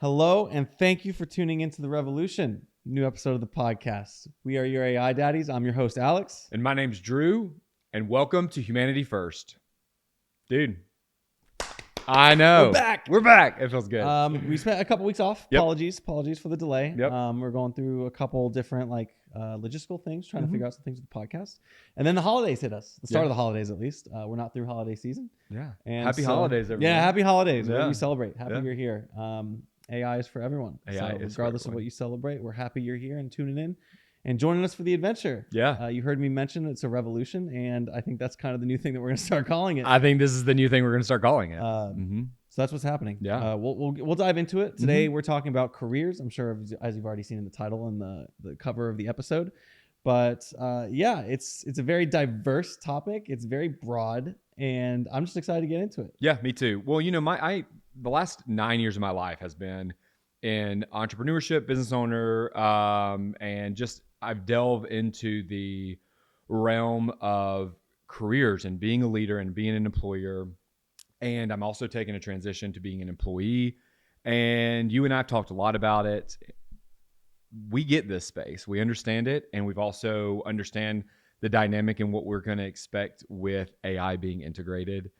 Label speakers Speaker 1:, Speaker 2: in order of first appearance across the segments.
Speaker 1: Hello, and thank you for tuning into The Revolution, new episode of the podcast. We are your AI daddies. I'm your host, Alex.
Speaker 2: And my name's Drew, and welcome to Humanity First. Dude, I know.
Speaker 1: We're back.
Speaker 2: We're back. It feels good.
Speaker 1: We spent a couple weeks off.
Speaker 2: Yep.
Speaker 1: Apologies for the delay.
Speaker 2: Yep.
Speaker 1: We're going through a couple different logistical things, trying to figure out some things with the podcast. And then the holidays hit us. The start of the holidays, at least. We're not through holiday season.
Speaker 2: Yeah.
Speaker 1: And
Speaker 2: Happy holidays, everyone.
Speaker 1: Yeah, happy holidays.
Speaker 2: Yeah.
Speaker 1: We celebrate. Happy you're here. AI is for everyone.
Speaker 2: AI
Speaker 1: so
Speaker 2: is
Speaker 1: regardless
Speaker 2: for
Speaker 1: of
Speaker 2: everyone.
Speaker 1: what you celebrate, we're happy you're here and tuning in and joining us for the adventure.
Speaker 2: Yeah.
Speaker 1: You heard me mention it's a revolution, and I think that's kind of the new thing that we're going to start calling it.
Speaker 2: I think this is the new thing we're going to start calling it.
Speaker 1: So that's what's happening.
Speaker 2: Yeah.
Speaker 1: We'll dive into it. Today we're talking about careers. I'm sure as you've already seen in the title and the cover of the episode. But it's a very diverse topic. It's very broad, and I'm just excited to get into it.
Speaker 2: Yeah, me too. Well, the last 9 years of my life has been in entrepreneurship, business owner, and just I've delved into the realm of careers and being a leader and being an employer. And I'm also taking a transition to being an employee. And you and I have talked a lot about it. We get this space. We understand it. And we've also understand the dynamic and what we're going to expect with AI being integrated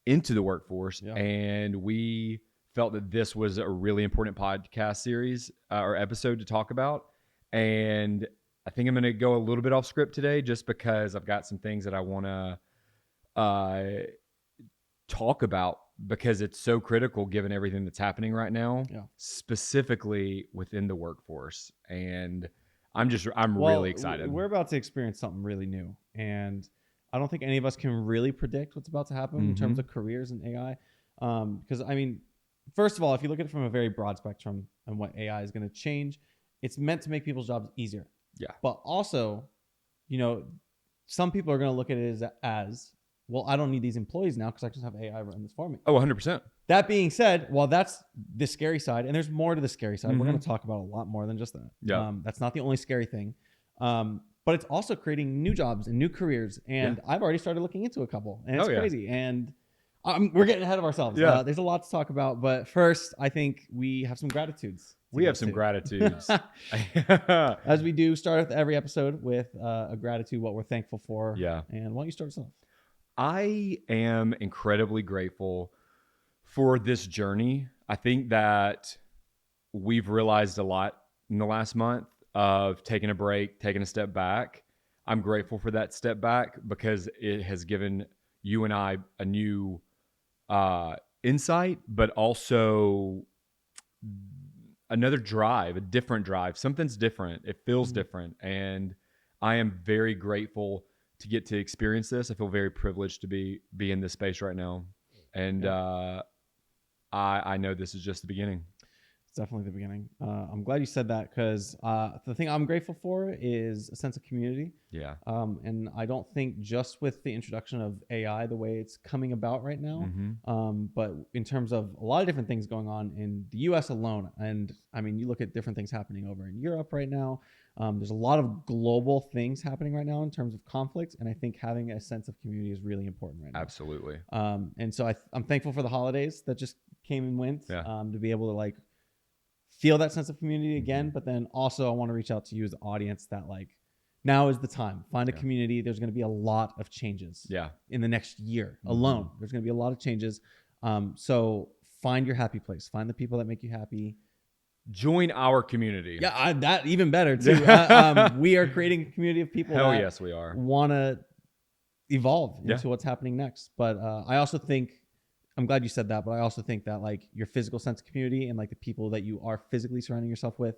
Speaker 2: into the workforce.
Speaker 1: Yeah.
Speaker 2: And we felt that this was a really important podcast series or episode to talk about. And I think I'm going to go a little bit off script today just because I've got some things that I want to talk about because it's so critical given everything that's happening right now, specifically within the workforce. And I'm really excited.
Speaker 1: We're about to experience something really new, and I don't think any of us can really predict what's about to happen in terms of careers and AI. Because first of all, if you look at it from a very broad spectrum and what AI is going to change, it's meant to make people's jobs easier.
Speaker 2: Yeah.
Speaker 1: But also, some people are going to look at it as well, I don't need these employees now because I just have AI run this for me.
Speaker 2: Oh, 100%.
Speaker 1: That being said, while that's the scary side, and there's more to the scary side, we're going to talk about a lot more than just that.
Speaker 2: Yeah.
Speaker 1: That's not the only scary thing. But it's also creating new jobs and new careers. And I've already started looking into a couple, and it's crazy. And we're getting ahead of ourselves.
Speaker 2: Yeah.
Speaker 1: There's a lot to talk about. But first, I think we have some gratitudes.
Speaker 2: We have some gratitudes.
Speaker 1: As we do, start with every episode with a gratitude, what we're thankful for.
Speaker 2: Yeah.
Speaker 1: And why don't you start us off?
Speaker 2: I am incredibly grateful for this journey. I think that we've realized a lot in the last month of taking a break, taking a step back. I'm grateful for that step back because it has given you and I a new insight, but also another drive, a different drive. Something's different. It feels different. And I am very grateful to get to experience this. I feel very privileged to be in this space right now. And I know this is just the beginning.
Speaker 1: It's definitely the beginning. I'm glad you said that because the thing I'm grateful for is a sense of community.
Speaker 2: Yeah.
Speaker 1: And I don't think just with the introduction of AI, the way it's coming about right now, but in terms of a lot of different things going on in the US alone. And you look at different things happening over in Europe right now. There's a lot of global things happening right now in terms of conflict. And I think having a sense of community is really important right now.
Speaker 2: Absolutely.
Speaker 1: And so I'm thankful for the holidays that just came and went to be able to feel that sense of community again. But then also I want to reach out to you as the audience that now is the time. Find a community. There's going to be a lot of changes in the next year alone. There's going to be a lot of changes. So find your happy place. Find the people that make you happy.
Speaker 2: Join our community.
Speaker 1: Yeah, that even better too. We are creating a community of people
Speaker 2: Hell yes, we are.
Speaker 1: Want to evolve into what's happening next. But I also think, I'm glad you said that, but I also think that your physical sense of community and the people that you are physically surrounding yourself with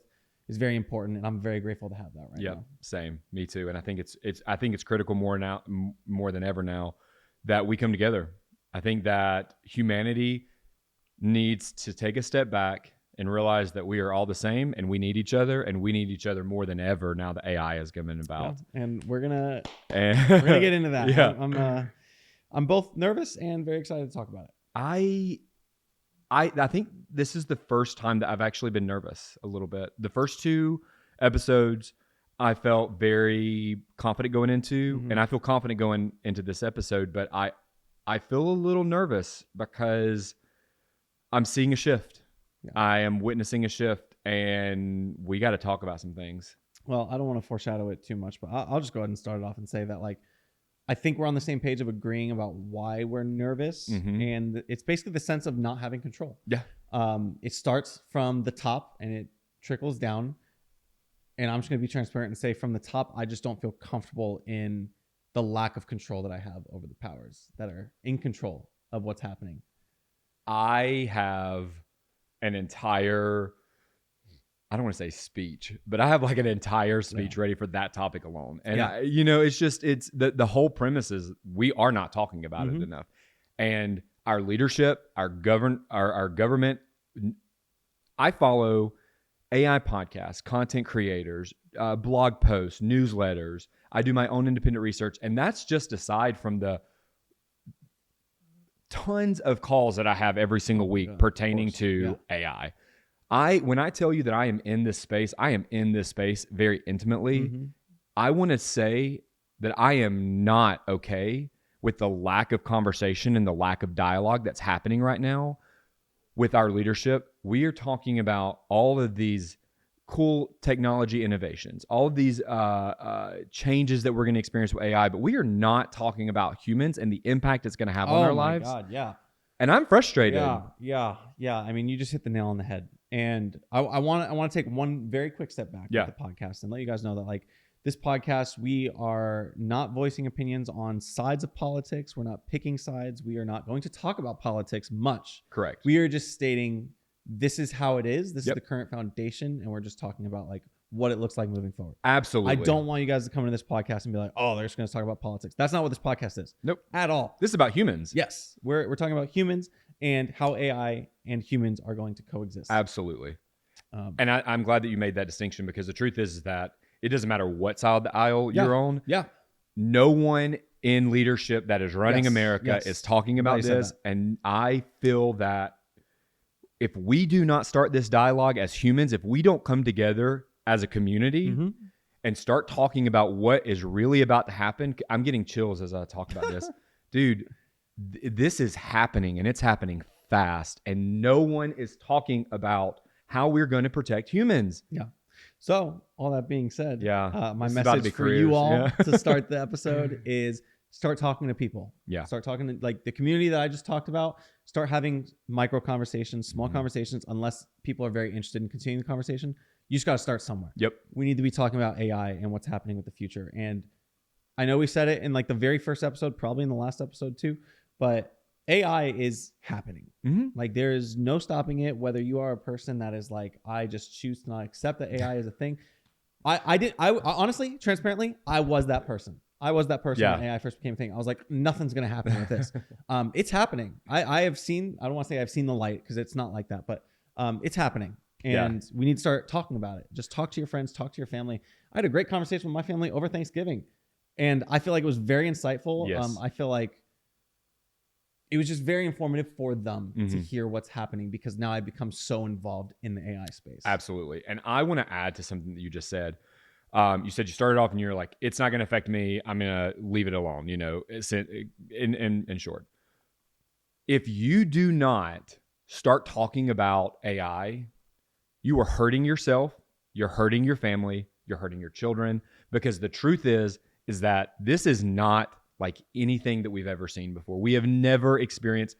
Speaker 1: is very important, and I'm very grateful to have that right now.
Speaker 2: Same, me too. And I think it's critical more than ever now that we come together. I think that humanity needs to take a step back and realize that we are all the same, and we need each other, and we need each other more than ever now that AI is coming about.
Speaker 1: Yeah. And we're gonna get into that.
Speaker 2: Yeah.
Speaker 1: I'm both nervous and very excited to talk about it.
Speaker 2: I think this is the first time that I've actually been nervous a little bit. The first two episodes I felt very confident going into, and I feel confident going into this episode, but I feel a little nervous because I'm seeing a shift. I am witnessing a shift, and we got to talk about some things.
Speaker 1: Well, I don't want to foreshadow it too much, but I'll just go ahead and start it off and say that, like, I think we're on the same page of agreeing about why we're nervous, and it's basically the sense of not having control.
Speaker 2: Yeah.
Speaker 1: It starts from the top and it trickles down. And I'm just going to be transparent and say from the top, I just don't feel comfortable in the lack of control that I have over the powers that are in control of what's happening.
Speaker 2: I have an entire, I don't want to say speech, but I have like an entire speech ready for that topic alone. And it's the whole premise is we are not talking about it enough. And our leadership, our government, I follow AI podcasts, content creators, blog posts, newsletters. I do my own independent research. And that's just aside from the tons of calls that I have every single week pertaining to AI. When I tell you that I am in this space, I am in this space very intimately. I want to say that I am not okay with the lack of conversation and the lack of dialogue that's happening right now with our leadership. We are talking about all of these cool technology innovations, all of these changes that we're going to experience with AI, but we are not talking about humans and the impact it's going to have on our lives.
Speaker 1: Oh my God, yeah.
Speaker 2: And I'm frustrated.
Speaker 1: Yeah. I mean, you just hit the nail on the head. And I want to take one very quick step back with the podcast and let you guys know that, like, this podcast, we are not voicing opinions on sides of politics. We're not picking sides. We are not going to talk about politics much.
Speaker 2: Correct.
Speaker 1: We are just stating this is how it is. This is the current foundation. And we're just talking about, like, what it looks like moving forward.
Speaker 2: Absolutely.
Speaker 1: I don't want you guys to come into this podcast and be like, oh, they're just going to talk about politics. That's not what this podcast is.
Speaker 2: Nope.
Speaker 1: At all.
Speaker 2: This is about humans.
Speaker 1: Yes. We're talking about humans and how AI and humans are going to coexist.
Speaker 2: Absolutely. And I'm glad that you made that distinction, because the truth is that it doesn't matter what side of the aisle you're on.
Speaker 1: Yeah.
Speaker 2: No one in leadership that is running America is talking about this. And I feel that if we do not start this dialogue as humans, if we don't come together as a community and start talking about what is really about to happen, I'm getting chills as I talk about this. Dude, this is happening, and it's happening fast. And no one is talking about how we're going to protect humans.
Speaker 1: Yeah. So all that being said, my
Speaker 2: this
Speaker 1: message for you all to start the episode is start talking to people. Yeah. Start talking to, like, the community that I just talked about. Start having micro conversations, small conversations, unless people are very interested in continuing the conversation. You just got to start somewhere.
Speaker 2: Yep.
Speaker 1: We need to be talking about AI and what's happening with the future. And I know we said it in, like, the very first episode, probably in the last episode too, but AI is happening. Like, there is no stopping it. Whether you are a person that is like, I just choose to not accept that AI is a thing. I honestly, transparently, I was that person. When AI first became a thing. I was like, nothing's going to happen with this. It's happening. I have seen, I don't want to say I've seen the light, because it's not like that, but it's happening. And we need to start talking about it. Just talk to your friends, talk to your family. I had a great conversation with my family over Thanksgiving, and I feel like it was very insightful.
Speaker 2: Yes.
Speaker 1: I feel like it was just very informative for them to hear what's happening, because now I become so involved in the AI space.
Speaker 2: Absolutely. And I want to add to something that you just said. You said you started off and you're like, it's not going to affect me. I'm going to leave it alone. You know, in short, if you do not start talking about AI, you are hurting yourself. You're hurting your family. You're hurting your children, because the truth is that this is not like anything that we've ever seen before. We have never experienced,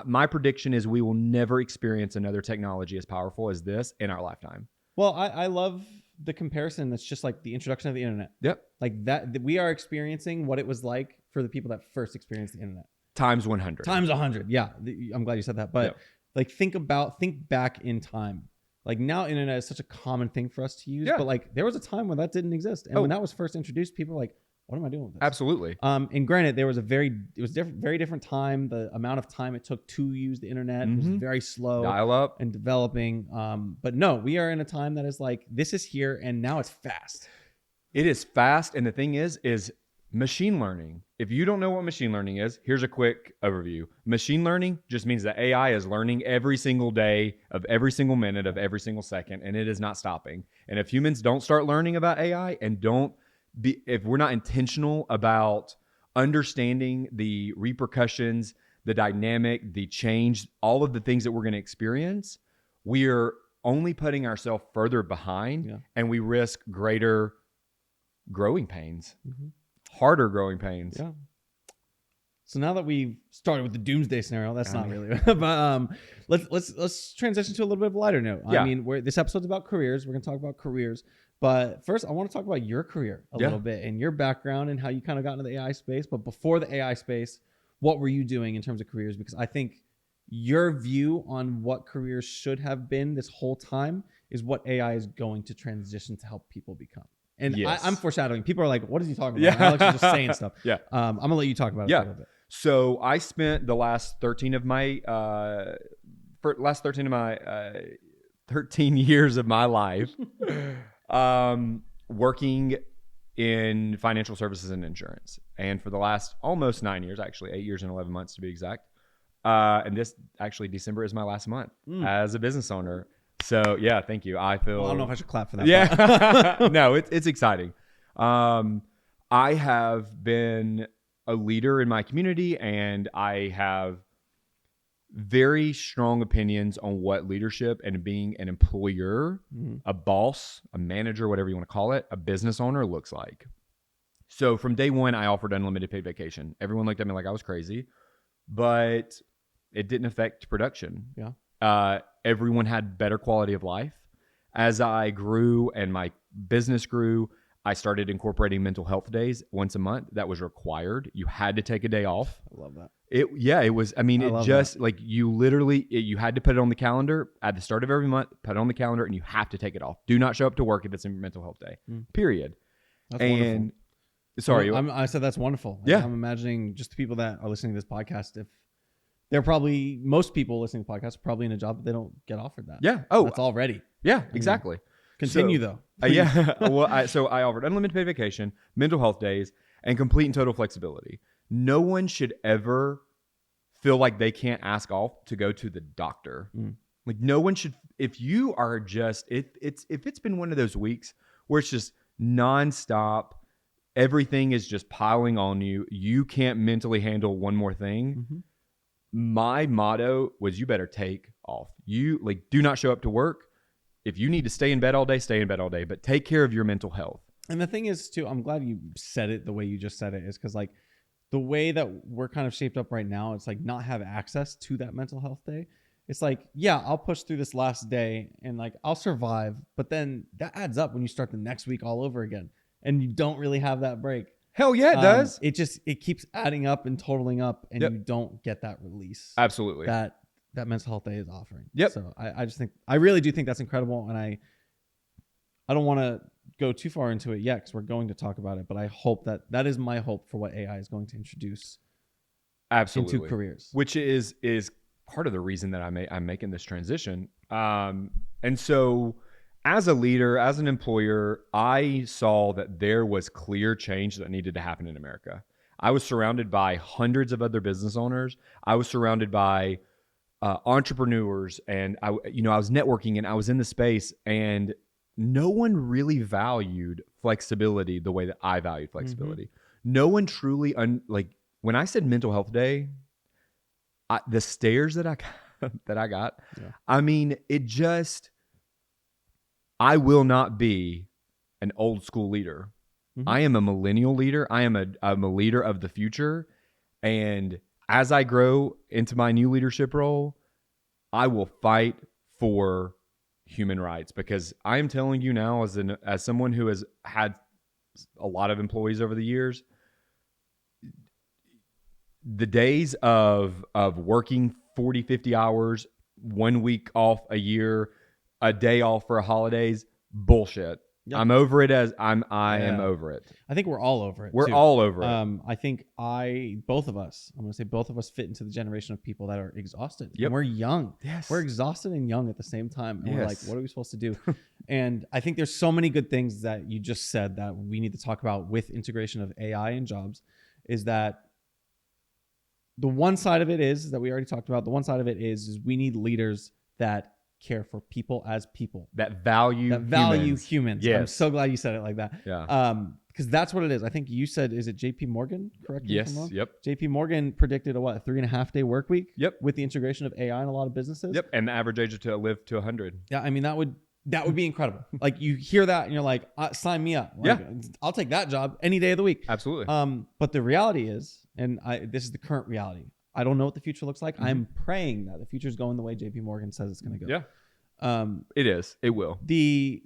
Speaker 2: my prediction is we will never experience another technology as powerful as this in our lifetime.
Speaker 1: Well, I love the comparison. That's just like the introduction of the internet.
Speaker 2: Yep.
Speaker 1: Like that we are experiencing what it was like for the people that first experienced the internet.
Speaker 2: Times 100.
Speaker 1: Times 100. Yeah. I'm glad you said that. But like, think back in time. Like, now internet is such a common thing for us to use, but like there was a time when that didn't exist. And when that was first introduced, people were like, what am I doing with this?
Speaker 2: Absolutely.
Speaker 1: And granted, it was very different time. The amount of time it took to use the internet was very slow.
Speaker 2: Dial up
Speaker 1: and developing. But no, we are in a time that is like, this is here and now it's fast.
Speaker 2: It is fast. And the thing is machine learning. If you don't know what machine learning is, here's a quick overview. Machine learning just means that AI is learning every single day of every single minute of every single second, and it is not stopping. And if humans don't start learning about AI and if we're not intentional about understanding the repercussions, the dynamic, the change, all of the things that we're going to experience, we are only putting ourselves further behind, and we risk greater growing pains, harder growing pains.
Speaker 1: Yeah. So now that we've started with the doomsday scenario, that's not really, but let's transition to a little bit of a lighter note. Yeah. I mean, this episode's about careers. We're going to talk about careers, but first I want to talk about your career a little bit and your background and how you kind of got into the AI space. But before the AI space, what were you doing in terms of careers? Because I think your view on what careers should have been this whole time is what AI is going to transition to help people become. And I'm foreshadowing. People are like, what is he talking about? Alex is just saying stuff. I'm going to let you talk about it for a little bit.
Speaker 2: So I spent the last 13 years of my life working in financial services and insurance. And for the last almost 9 years, actually 8 years and 11 months to be exact. And this actually December is my last month as a business owner. So yeah, thank you. I don't
Speaker 1: know if I should clap for that.
Speaker 2: Yeah, no, it's exciting. I have been a leader in my community, and I have very strong opinions on what leadership and being an employer, a boss, a manager, whatever you want to call it, a business owner looks like. So from day one, I offered unlimited paid vacation. Everyone looked at me like I was crazy, but it didn't affect production. Everyone had better quality of life. As I grew and my business grew, I started incorporating mental health days once a month. That was required. You had to take a day off.
Speaker 1: I love that.
Speaker 2: It was, I mean, it just like you literally, you had to put it on the calendar at the start of every month, put it on the calendar, and you have to take it off. Do not show up to work if it's a mental health day, period.
Speaker 1: That's wonderful.
Speaker 2: Sorry.
Speaker 1: I said that's wonderful. I'm imagining just the people that are listening to this podcast, if they're probably, most people listening to podcasts are probably in a job, but they don't get offered that.
Speaker 2: Yeah. Oh,
Speaker 1: that's already.
Speaker 2: Yeah, exactly.
Speaker 1: Continue though.
Speaker 2: So I offered unlimited paid vacation, mental health days, and complete and total flexibility. No one should ever feel like they can't ask off to go to the doctor. Like no one should. If you are just, if it's been one of those weeks where it's just nonstop, everything is just piling on you, you can't mentally handle one more thing. My motto was, you better take off. You do not show up to work. If you need to stay in bed all day, stay in bed all day, but take care of your mental health.
Speaker 1: And the thing is too, I'm glad you said it the way you just said it, is because like the way that we're kind of shaped up right now, it's like not have access to that mental health day. It's like, yeah, I'll push through this last day and like I'll survive, but then that adds up when you start the next week all over again and you don't really have that break.
Speaker 2: Hell yeah, it does.
Speaker 1: It keeps adding up and totaling up, and you don't get that release.
Speaker 2: Absolutely.
Speaker 1: That mental health day is offering.
Speaker 2: Yep.
Speaker 1: So I really do think that's incredible. And I don't want to go too far into it yet because we're going to talk about it, but I hope that is my hope for what AI is going to introduce into careers.
Speaker 2: Which is part of the reason that I'm making this transition. And so as a leader, as an employer, I saw that there was clear change that needed to happen in America. I was surrounded by hundreds of other business owners. I was surrounded by entrepreneurs, and I was networking, and I was in the space, and no one really valued flexibility the way that I valued flexibility. No one truly when I said mental health day, the stares that I got, I mean, it just, I will not be an old school leader. I am a millennial leader. I am a leader of the future. And as I grow into my new leadership role, I will fight for human rights, because I am telling you now, as someone who has had a lot of employees over the years, the days of working 40, 50 hours, 1 week off a year, a day off for holidays, bullshit. Yep. I'm over it. I am over it.
Speaker 1: I think we're all over it.
Speaker 2: We're all over it.
Speaker 1: I think both of us fit into the generation of people that are exhausted.
Speaker 2: Yep.
Speaker 1: And we're young.
Speaker 2: Yes.
Speaker 1: We're exhausted and young at the same time. And we're like, what are we supposed to do? And I think there's so many good things that you just said that we need to talk about with integration of AI in jobs, is that the one side of it is that we already talked about. The one side of it is we need leaders that care for people as people.
Speaker 2: That value
Speaker 1: humans.
Speaker 2: Yes.
Speaker 1: I'm so glad you said it like that.
Speaker 2: Yeah.
Speaker 1: Because that's what it is. I think you said, is it JP Morgan? Correct me if I'm wrong?
Speaker 2: Yep.
Speaker 1: JP Morgan predicted a 3.5 day work week.
Speaker 2: Yep.
Speaker 1: With the integration of AI in a lot of businesses.
Speaker 2: Yep. And the average age to live to 100.
Speaker 1: Yeah. I mean, that would be incredible. Like, you hear that and you're like, sign me up. Like,
Speaker 2: yeah.
Speaker 1: I'll take that job any day of the week.
Speaker 2: Absolutely.
Speaker 1: But the reality is, and this is the current reality, I don't know what the future looks like. I'm praying that the future is going the way JP Morgan says it's going to go.
Speaker 2: Yeah. It is. It will.
Speaker 1: The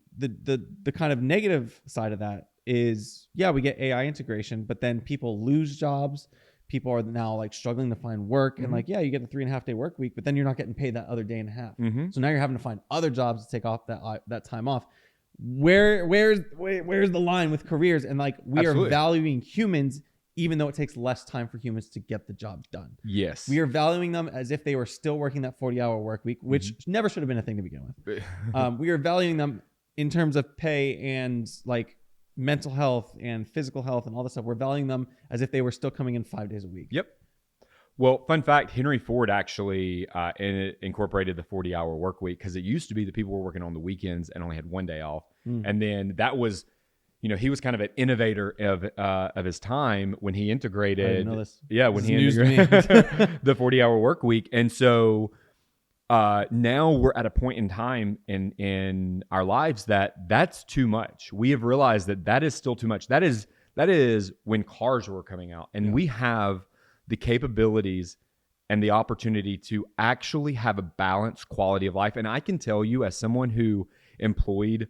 Speaker 1: kind of negative side of that is, we get AI integration, but then people lose jobs. People are now like struggling to find work, and like, you get the 3.5 day work week, but then you're not getting paid that other day and a half. So now you're having to find other jobs to take off that time off. Where's the line with careers? And like, we
Speaker 2: Absolutely.
Speaker 1: are valuing humans, even though it takes less time for humans to get the job done.
Speaker 2: Yes.
Speaker 1: We are valuing them as if they were still working that 40-hour work week, which never should have been a thing to begin with. We are valuing them in terms of pay and like mental health and physical health and all this stuff. We're valuing them as if they were still coming in 5 days a week.
Speaker 2: Yep. Well, fun fact, Henry Ford actually incorporated the 40-hour work week, because it used to be that people were working on the weekends and only had 1 day off. And then that was, he was kind of an innovator of his time when he integrated.
Speaker 1: I didn't know this.
Speaker 2: Yeah, when
Speaker 1: This
Speaker 2: he
Speaker 1: is news
Speaker 2: integrated the 40-hour work week. And so now we're at a point in time in our lives that's too much. We have realized that is still too much. That is when cars were coming out, and we have the capabilities and the opportunity to actually have a balanced quality of life. And I can tell you, as someone who employed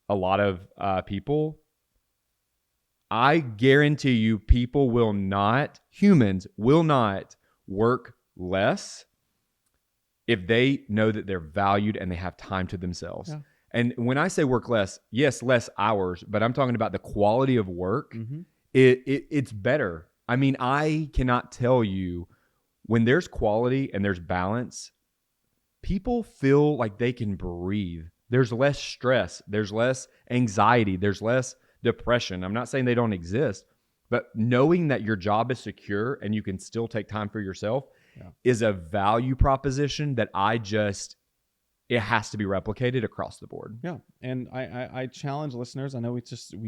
Speaker 2: a lot of people, I guarantee you humans will not work less if they know that they're valued and they have time to themselves. Yeah. And when I say work less, yes, less hours, but I'm talking about the quality of work. It's better. I mean, I cannot tell you, when there's quality and there's balance, people feel like they can breathe. There's less stress. There's less anxiety. There's less depression. I'm not saying they don't exist, but knowing that your job is secure and you can still take time for yourself is a value proposition that it has to be replicated across the board.
Speaker 1: Yeah. And I challenge listeners. I know we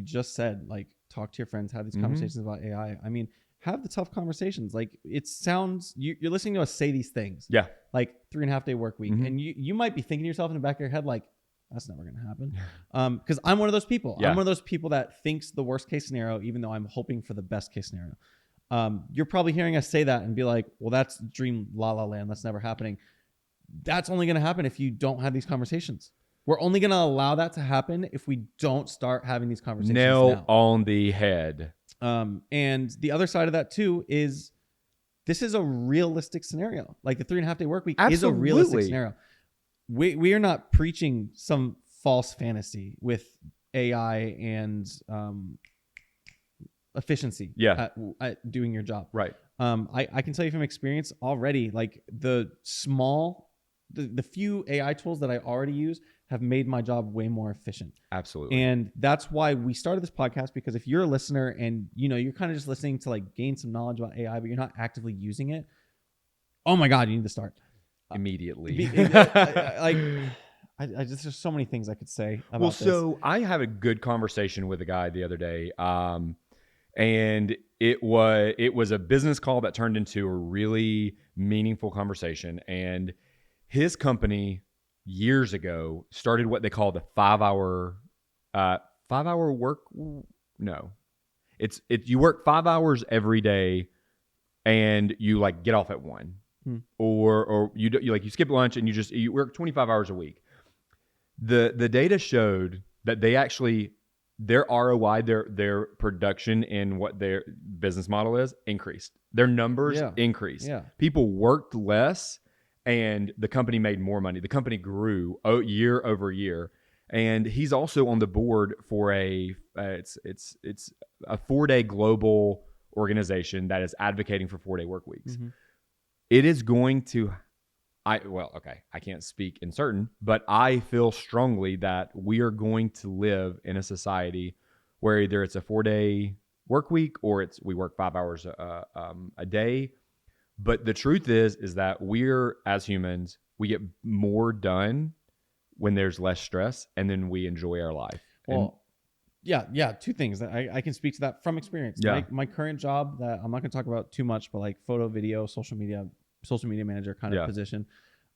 Speaker 1: just said, like, talk to your friends, have these conversations about AI. I mean, have the tough conversations. Like, it sounds, you're listening to us say these things.
Speaker 2: Yeah.
Speaker 1: Like 3.5 day work week. And you might be thinking to yourself in the back of your head, like, that's never going to happen. Because I'm one of those people.
Speaker 2: Yeah.
Speaker 1: I'm one of those people that thinks the worst case scenario, even though I'm hoping for the best case scenario. You're probably hearing us say that and be like, well, that's dream la la land. That's never happening. That's only going to happen if you don't have these conversations. We're only going to allow that to happen if we don't start having these conversations.
Speaker 2: Nail on the head.
Speaker 1: And the other side of that too is, this is a realistic scenario. Like, the 3.5 day work week is a realistic scenario. We are not preaching some false fantasy with AI and efficiency at doing your job.
Speaker 2: Right.
Speaker 1: I can tell you from experience already, like, the few AI tools that I already use have made my job way more efficient.
Speaker 2: Absolutely.
Speaker 1: And that's why we started this podcast, because if you're a listener and you're kind of just listening to like gain some knowledge about AI, but you're not actively using it, oh my God, you need to start
Speaker 2: immediately.
Speaker 1: I just, there's so many things I could say about this.
Speaker 2: So I had a good conversation with a guy the other day, and it was a business call that turned into a really meaningful conversation. And his company years ago started what they call the 5 hour work. No, it's you work 5 hours every day, and you like get off at 1, or you skip lunch and you work 25 hours a week. The data showed that they actually, their ROI, their production in what their business model is, increased. Their numbers increased. Yeah. People worked less, and the company made more money. The company grew year over year. And he's also on the board for it's a 4-day global organization that is advocating for 4-day work weeks. It is going to, I can't speak in certain, but I feel strongly that we are going to live in a society where either it's a 4-day work week or we work 5 hours a day. But the truth is that we're, as humans, we get more done when there's less stress, and then we enjoy our life.
Speaker 1: Well, yeah. Two things that I can speak to that from experience.
Speaker 2: Yeah.
Speaker 1: My current job that I'm not going to talk about too much, but like photo, video, social media manager kind of position.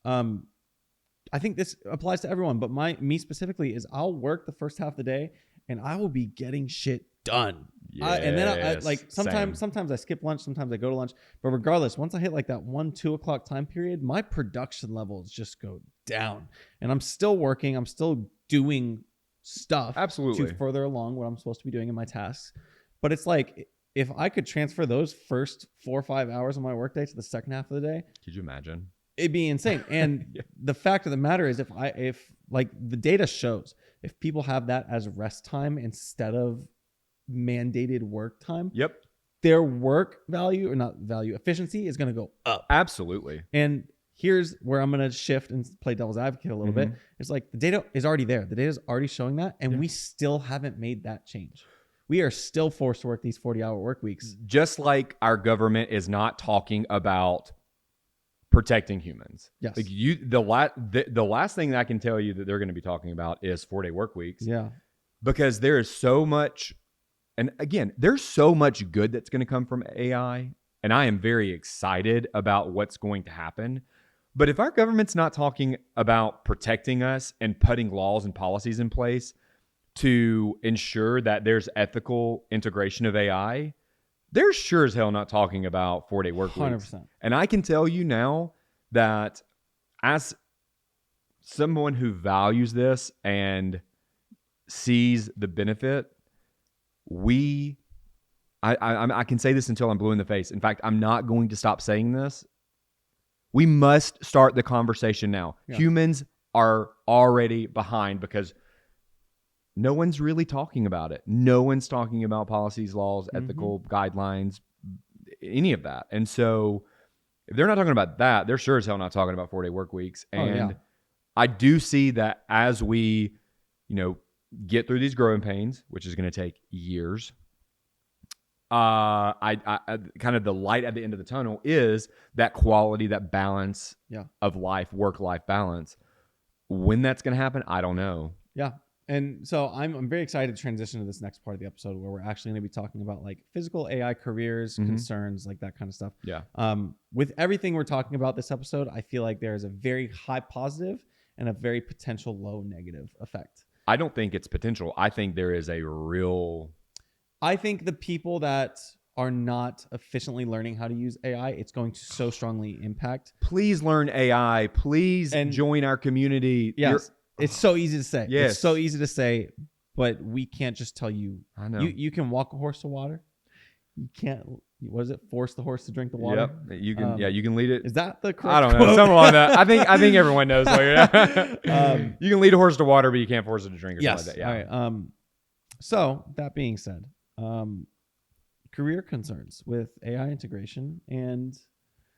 Speaker 1: I think this applies to everyone, but me specifically is I'll work the first half of the day and I will be getting shit done. And then I like sometimes I skip lunch, sometimes I go to lunch, but regardless, once I hit like that 1-2 o'clock time period, my production levels just go down, and I'm still working. I'm still doing stuff to further along what I'm supposed to be doing in my tasks. But it's like, if I could transfer those first 4 or 5 hours of my workday to the second half of the day,
Speaker 2: could you imagine?
Speaker 1: It'd be insane. And the fact of the matter is, if like the data shows, if people have that as rest time instead of mandated work time, their work efficiency is going to go up.
Speaker 2: Absolutely.
Speaker 1: And here's where I'm going to shift and play devil's advocate a little bit. It's like the data is already there. The data is already showing that. And we still haven't made that change. We are still forced to work these 40-hour work weeks.
Speaker 2: Just like our government is not talking about protecting humans.
Speaker 1: Yes.
Speaker 2: Like the last thing that I can tell you that they're going to be talking about is 4-day work weeks.
Speaker 1: Yeah.
Speaker 2: Because there is so much, and again, there's so much good that's going to come from AI. And I am very excited about what's going to happen. But if our government's not talking about protecting us and putting laws and policies in place to ensure that there's ethical integration of AI, they're sure as hell not talking about 4-day work weeks.
Speaker 1: 100%.
Speaker 2: And I can tell you now that as someone who values this and sees the benefit, I can say this until I'm blue in the face. In fact, I'm not going to stop saying this. We must start the conversation now. Yeah. Humans are already behind because no one's really talking about it. No one's talking about policies, laws, ethical guidelines, any of that. And so if they're not talking about that, they're sure as hell not talking about 4-day work weeks. And I do see that as we, get through these growing pains, which is going to take years, I kind of the light at the end of the tunnel is that quality, that balance of life, work-life balance. When that's going to happen, I don't know.
Speaker 1: Yeah. And so I'm very excited to transition to this next part of the episode where we're actually going to be talking about like physical AI careers, concerns, like that kind of stuff.
Speaker 2: Yeah.
Speaker 1: With everything we're talking about this episode, I feel like there is a very high positive and a very potential low negative effect.
Speaker 2: I don't think it's potential. I think there is a real...
Speaker 1: I think the people that are not efficiently learning how to use AI, it's going to so strongly impact.
Speaker 2: Please learn AI. Please join our community.
Speaker 1: Yes. It's so easy to say.
Speaker 2: Yes.
Speaker 1: It's so easy to say, but we can't just tell you.
Speaker 2: I know.
Speaker 1: You can walk a horse to water. You can't, what is it? Force the horse to drink the water.
Speaker 2: Yep. You can, you can lead it.
Speaker 1: Is that the correct
Speaker 2: I don't know.
Speaker 1: quote?
Speaker 2: Something like that. I think everyone knows. You can lead a horse to water, but you can't force it to drink or something like that. Yeah.
Speaker 1: All right. So that being said, career concerns with AI integration and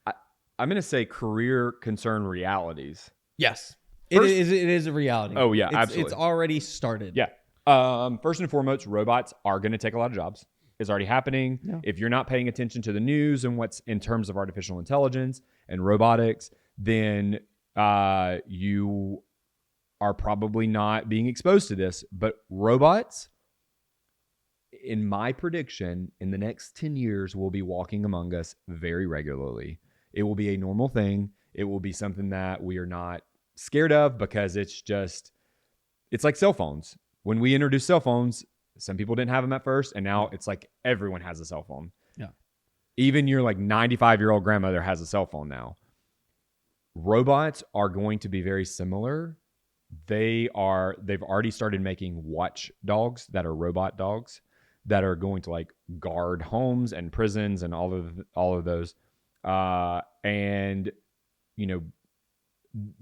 Speaker 2: I'm going to say career concern realities.
Speaker 1: Yes. It is a reality.
Speaker 2: Oh yeah, absolutely.
Speaker 1: It's already started.
Speaker 2: Yeah. First and foremost, robots are going to take a lot of jobs. It's already happening. Yeah. If you're not paying attention to the news and what's in terms of artificial intelligence and robotics, then you are probably not being exposed to this. But robots, in my prediction, in the next 10 years, will be walking among us very regularly. It will be a normal thing. It will be something that we are not scared of because it's like cell phones. When we introduced cell phones, some people didn't have them at first, and now it's like everyone has a cell phone.
Speaker 1: Yeah.
Speaker 2: Even your like 95-year-old grandmother has a cell phone now. Robots are going to be very similar. They've already started making watch dogs that are robot dogs that are going to like guard homes and prisons and all of those. And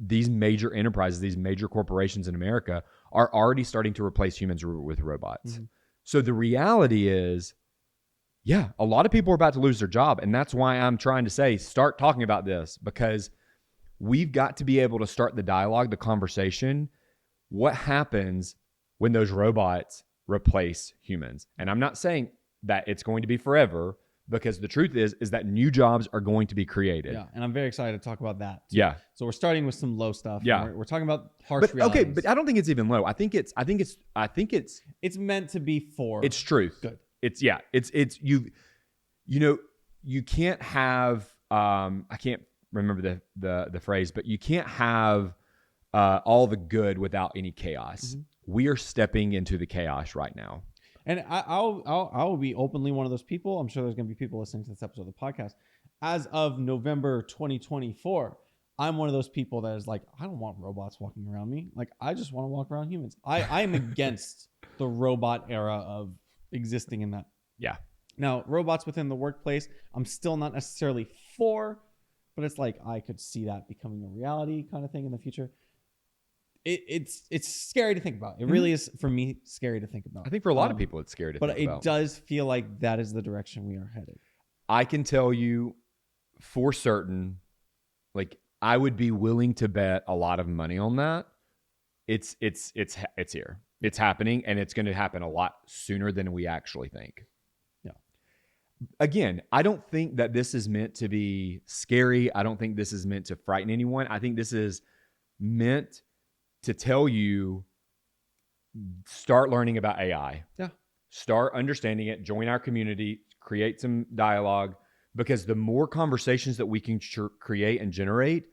Speaker 2: these major enterprises, these major corporations in America are already starting to replace humans with robots. Mm-hmm. So the reality is, a lot of people are about to lose their job. And that's why I'm trying to say, start talking about this, because we've got to be able to start the dialogue, the conversation. What happens when those robots replace humans? And I'm not saying that it's going to be forever, because the truth is that new jobs are going to be created.
Speaker 1: Yeah, and I'm very excited to talk about that too.
Speaker 2: Yeah.
Speaker 1: So we're starting with some low stuff.
Speaker 2: Yeah.
Speaker 1: We're talking about harsh realities.
Speaker 2: Okay, but I don't think it's even low. I think it's
Speaker 1: It's meant to be for.
Speaker 2: It's truth.
Speaker 1: Good.
Speaker 2: It's you can't have I can't remember the phrase, but you can't have all the good without any chaos.
Speaker 1: Mm-hmm.
Speaker 2: We are stepping into the chaos right now.
Speaker 1: And I'll be openly one of those people. I'm sure there's going to be people listening to this episode of the podcast. As of November 2024, I'm one of those people that is like, I don't want robots walking around me. Like, I just want to walk around humans. I am against the robot era of existing in that.
Speaker 2: Yeah.
Speaker 1: Now, robots within the workplace, I'm still not necessarily for, but it's like I could see that becoming a reality kind of thing in the future. It's scary to think about. It really is, for me, scary to think about.
Speaker 2: I think for a lot of people, it's scary to think about.
Speaker 1: But it does feel like that is the direction we are headed.
Speaker 2: I can tell you for certain, like, I would be willing to bet a lot of money on that. It's here. It's happening, and it's going to happen a lot sooner than we actually think.
Speaker 1: Yeah.
Speaker 2: Again, I don't think that this is meant to be scary. I don't think this is meant to frighten anyone. I think this is meant to tell you, start learning about AI.
Speaker 1: Yeah.
Speaker 2: Start understanding it, join our community, create some dialogue, because the more conversations that we can create and generate,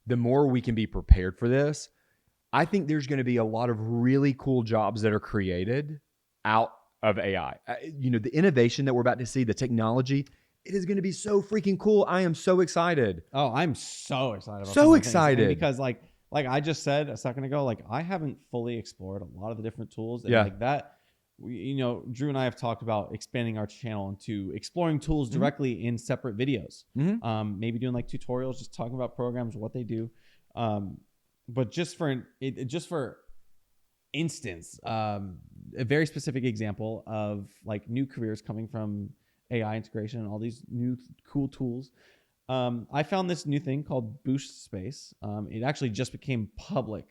Speaker 2: the more we can be prepared for this. I think there's going to be a lot of really cool jobs that are created out of AI. The innovation that we're about to see, the technology, it is going to be so freaking cool. I am so excited.
Speaker 1: Oh, I'm so excited.
Speaker 2: So excited.
Speaker 1: Because like I just said a second ago, like I haven't fully explored a lot of the different tools. And like that, Drew and I have talked about expanding our channel into exploring tools directly in separate videos. Maybe doing like tutorials, just talking about programs, what they do. But just for instance, a very specific example of like new careers coming from AI integration and all these new cool tools. I found this new thing called Boost Space. It actually just became public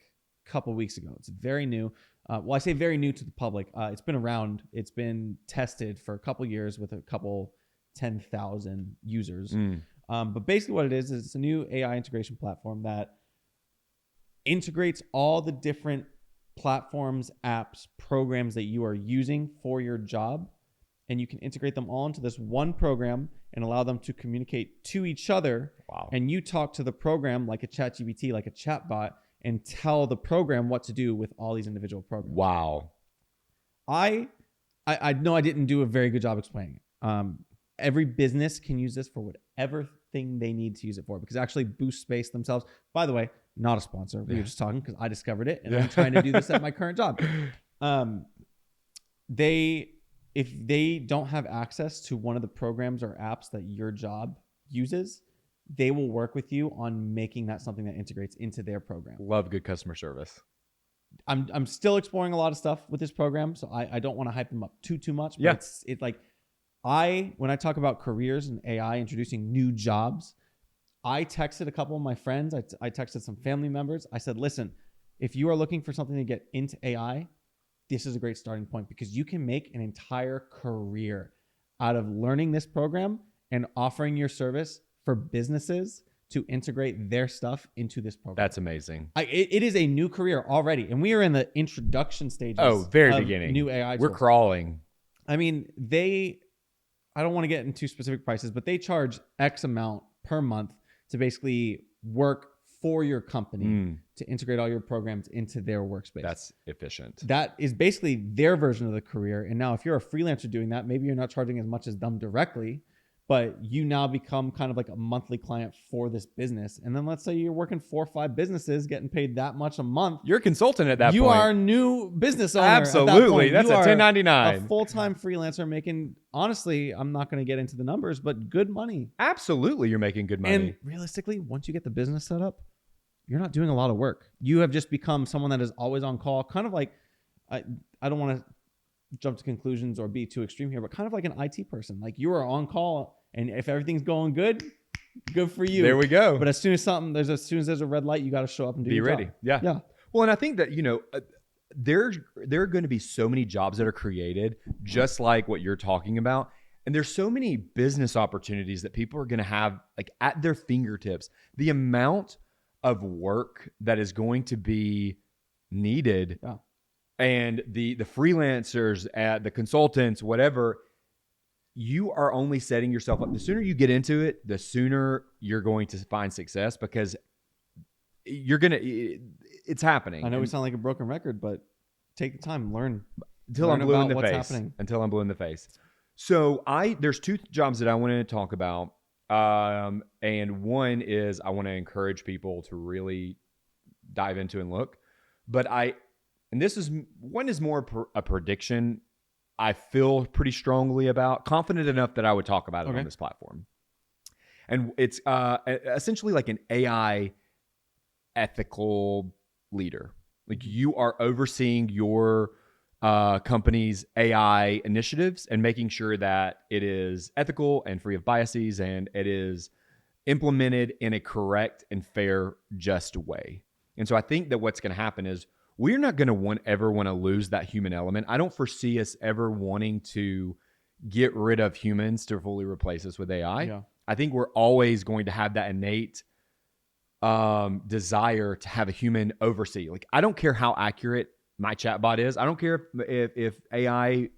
Speaker 1: a couple weeks ago. It's very new. Well, I say very new to the public. It's been around. It's been tested for a couple years with a couple 10,000 users. But basically what it is it's a new AI integration platform that integrates all the different platforms, apps, programs that you are using for your job. And you can integrate them all into this one program and allow them to communicate to each other.
Speaker 2: Wow.
Speaker 1: And you talk to the program like a ChatGPT, like a chatbot, and tell the program what to do with all these individual programs.
Speaker 2: Wow.
Speaker 1: I know I didn't do a very good job explaining it. Every business can use this for whatever thing they need to use it for, because actually Boost Space themselves, by the way, not a sponsor. We were just talking because I discovered it and I'm trying to do this at my current job. If they don't have access to one of the programs or apps that your job uses, they will work with you on making that something that integrates into their program.
Speaker 2: Love good customer service.
Speaker 1: I'm still exploring a lot of stuff with this program, so I don't want to hype them up too much. But it's like when I talk about careers and AI introducing new jobs, I texted a couple of my friends. I texted some family members. I said, listen, if you are looking for something to get into AI, this is a great starting point, because you can make an entire career out of learning this program and offering your service for businesses to integrate their stuff into this program.
Speaker 2: That's amazing.
Speaker 1: It is a new career already, and we are in the introduction stages.
Speaker 2: Very beginning.
Speaker 1: New AI tools.
Speaker 2: We're crawling.
Speaker 1: I mean, I don't want to get into specific prices, but they charge X amount per month to basically work for your company to integrate all your programs into their workspace.
Speaker 2: That's efficient.
Speaker 1: That is basically their version of the career. And now if you're a freelancer doing that, maybe you're not charging as much as them directly, but you now become kind of like a monthly client for this business. And then let's say you're working 4 or 5 businesses getting paid that much a month.
Speaker 2: You're a consultant at that point.
Speaker 1: You are a new business owner.
Speaker 2: Absolutely.
Speaker 1: That's
Speaker 2: a 1099.
Speaker 1: A full-time freelancer making, honestly, I'm not going to get into the numbers, but good money.
Speaker 2: Absolutely. You're making good money.
Speaker 1: And realistically, once you get the business set up, you're not doing a lot of work. You have just become someone that is always on call, kind of like, I don't want to jump to conclusions or be too extreme here, but kind of like an IT person. Like you are on call, and if everything's going good for you.
Speaker 2: There we go.
Speaker 1: But as soon as there's a red light, you got to show up and do your
Speaker 2: ready.
Speaker 1: job.
Speaker 2: Yeah. Well, and I think that, there are going to be so many jobs that are created just like what you're talking about. And there's so many business opportunities that people are going to have like at their fingertips. The amount of work that is going to be needed, and the freelancers, the consultants, whatever, you are only setting yourself up. The sooner you get into it, the sooner you're going to find success, because it's happening.
Speaker 1: I know we sound like a broken record, but take the time, learn
Speaker 2: until I'm blue in the face. Until I'm blue in the face. So there's 2 jobs that I want to talk about. And one is I want to encourage people to really dive into and look. But one is more a prediction I feel pretty strongly about, confident enough that I would talk about it on this platform. And it's essentially like an AI ethical leader. Like, you are overseeing your company's AI initiatives and making sure that it is ethical and free of biases, and it is implemented in a correct and fair, just way. And so I think that what's going to happen is we're not going to ever want to lose that human element. I don't foresee us ever wanting to get rid of humans to fully replace us with AI. Yeah. I think we're always going to have that innate desire to have a human oversee. Like, I don't care how accurate my chatbot is. I don't care if AI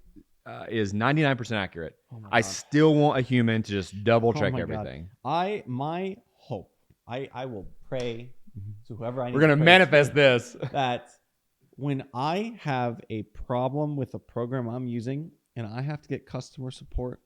Speaker 2: is 99% accurate. I still want a human to just double check everything.
Speaker 1: My hope, I will pray to whoever I need.
Speaker 2: We're going to manifest this.
Speaker 1: That when I have a problem with a program I'm using and I have to get customer support,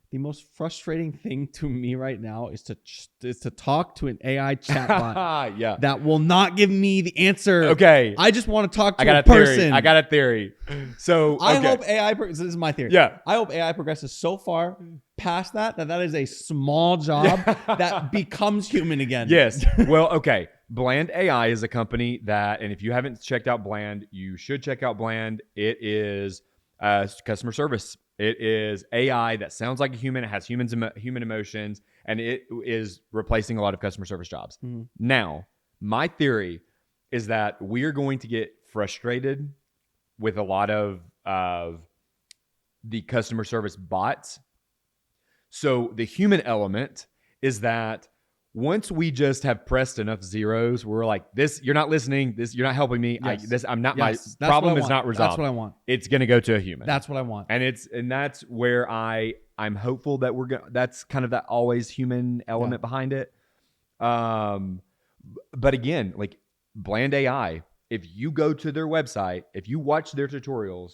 Speaker 1: the most frustrating thing to me right now is to talk to an AI chatbot that will not give me the answer.
Speaker 2: Okay.
Speaker 1: I just want to talk to a person.
Speaker 2: I got a theory. So
Speaker 1: I hope AI, this is my theory.
Speaker 2: Yeah.
Speaker 1: I hope AI progresses so far past that is a small job that becomes human again.
Speaker 2: Yes. Well, okay. Bland AI is a company that, and if you haven't checked out Bland, you should check out Bland. It is customer service. It is AI that sounds like a human. It has human emotions, and it is replacing a lot of customer service jobs. Mm-hmm. Now, my theory is that we are going to get frustrated with a lot of the customer service bots. So the human element is that once we just have pressed enough zeros, we're like, this, you're not listening. This, you're not helping me.
Speaker 1: Yes.
Speaker 2: My problem is not resolved.
Speaker 1: That's what I want.
Speaker 2: It's going to go to a human.
Speaker 1: That's what I want.
Speaker 2: And that's where I'm hopeful that that's kind of that always human element behind it. But again, like Bland AI, if you go to their website, if you watch their tutorials,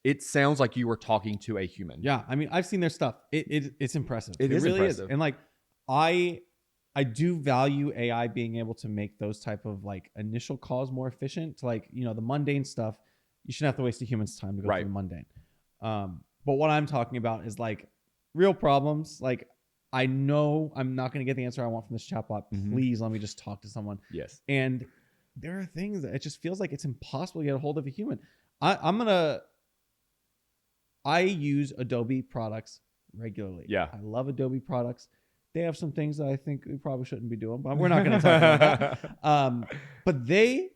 Speaker 2: it sounds like you were talking to a human.
Speaker 1: Yeah. I mean, I've seen their stuff. It's impressive.
Speaker 2: It is really impressive.
Speaker 1: And like, I do value AI being able to make those type of like initial calls more efficient. To like, the mundane stuff, you shouldn't have to waste a human's time to go through the mundane. But what I'm talking about is like real problems. Like, I know I'm not going to get the answer I want from this chatbot. Mm-hmm. Please let me just talk to someone.
Speaker 2: Yes.
Speaker 1: And there are things that it just feels like it's impossible to get a hold of a human. I use Adobe products regularly.
Speaker 2: Yeah.
Speaker 1: I love Adobe products. They have some things that I think we probably shouldn't be doing, but we're not going to talk about that. But they,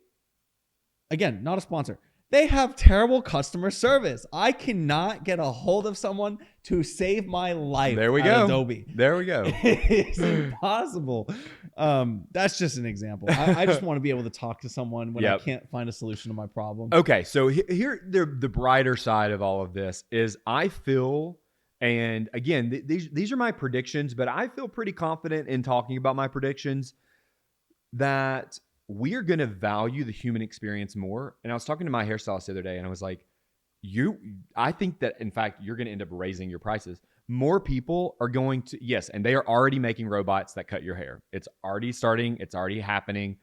Speaker 1: again, not a sponsor. They have terrible customer service. I cannot get a hold of someone to save my life.
Speaker 2: There we go.
Speaker 1: Adobe.
Speaker 2: There we go.
Speaker 1: It's impossible. That's just an example. I just want to be able to talk to someone when I can't find a solution to my problem.
Speaker 2: Okay, so here the brighter side of all of this is I feel. And again, these are my predictions, but I feel pretty confident in talking about my predictions that we are going to value the human experience more. And I was talking to my hairstylist the other day, and I was like, I think that, in fact, you're going to end up raising your prices. More people are going to, yes, and they are already making robots that cut your hair. It's already starting. It's already happening.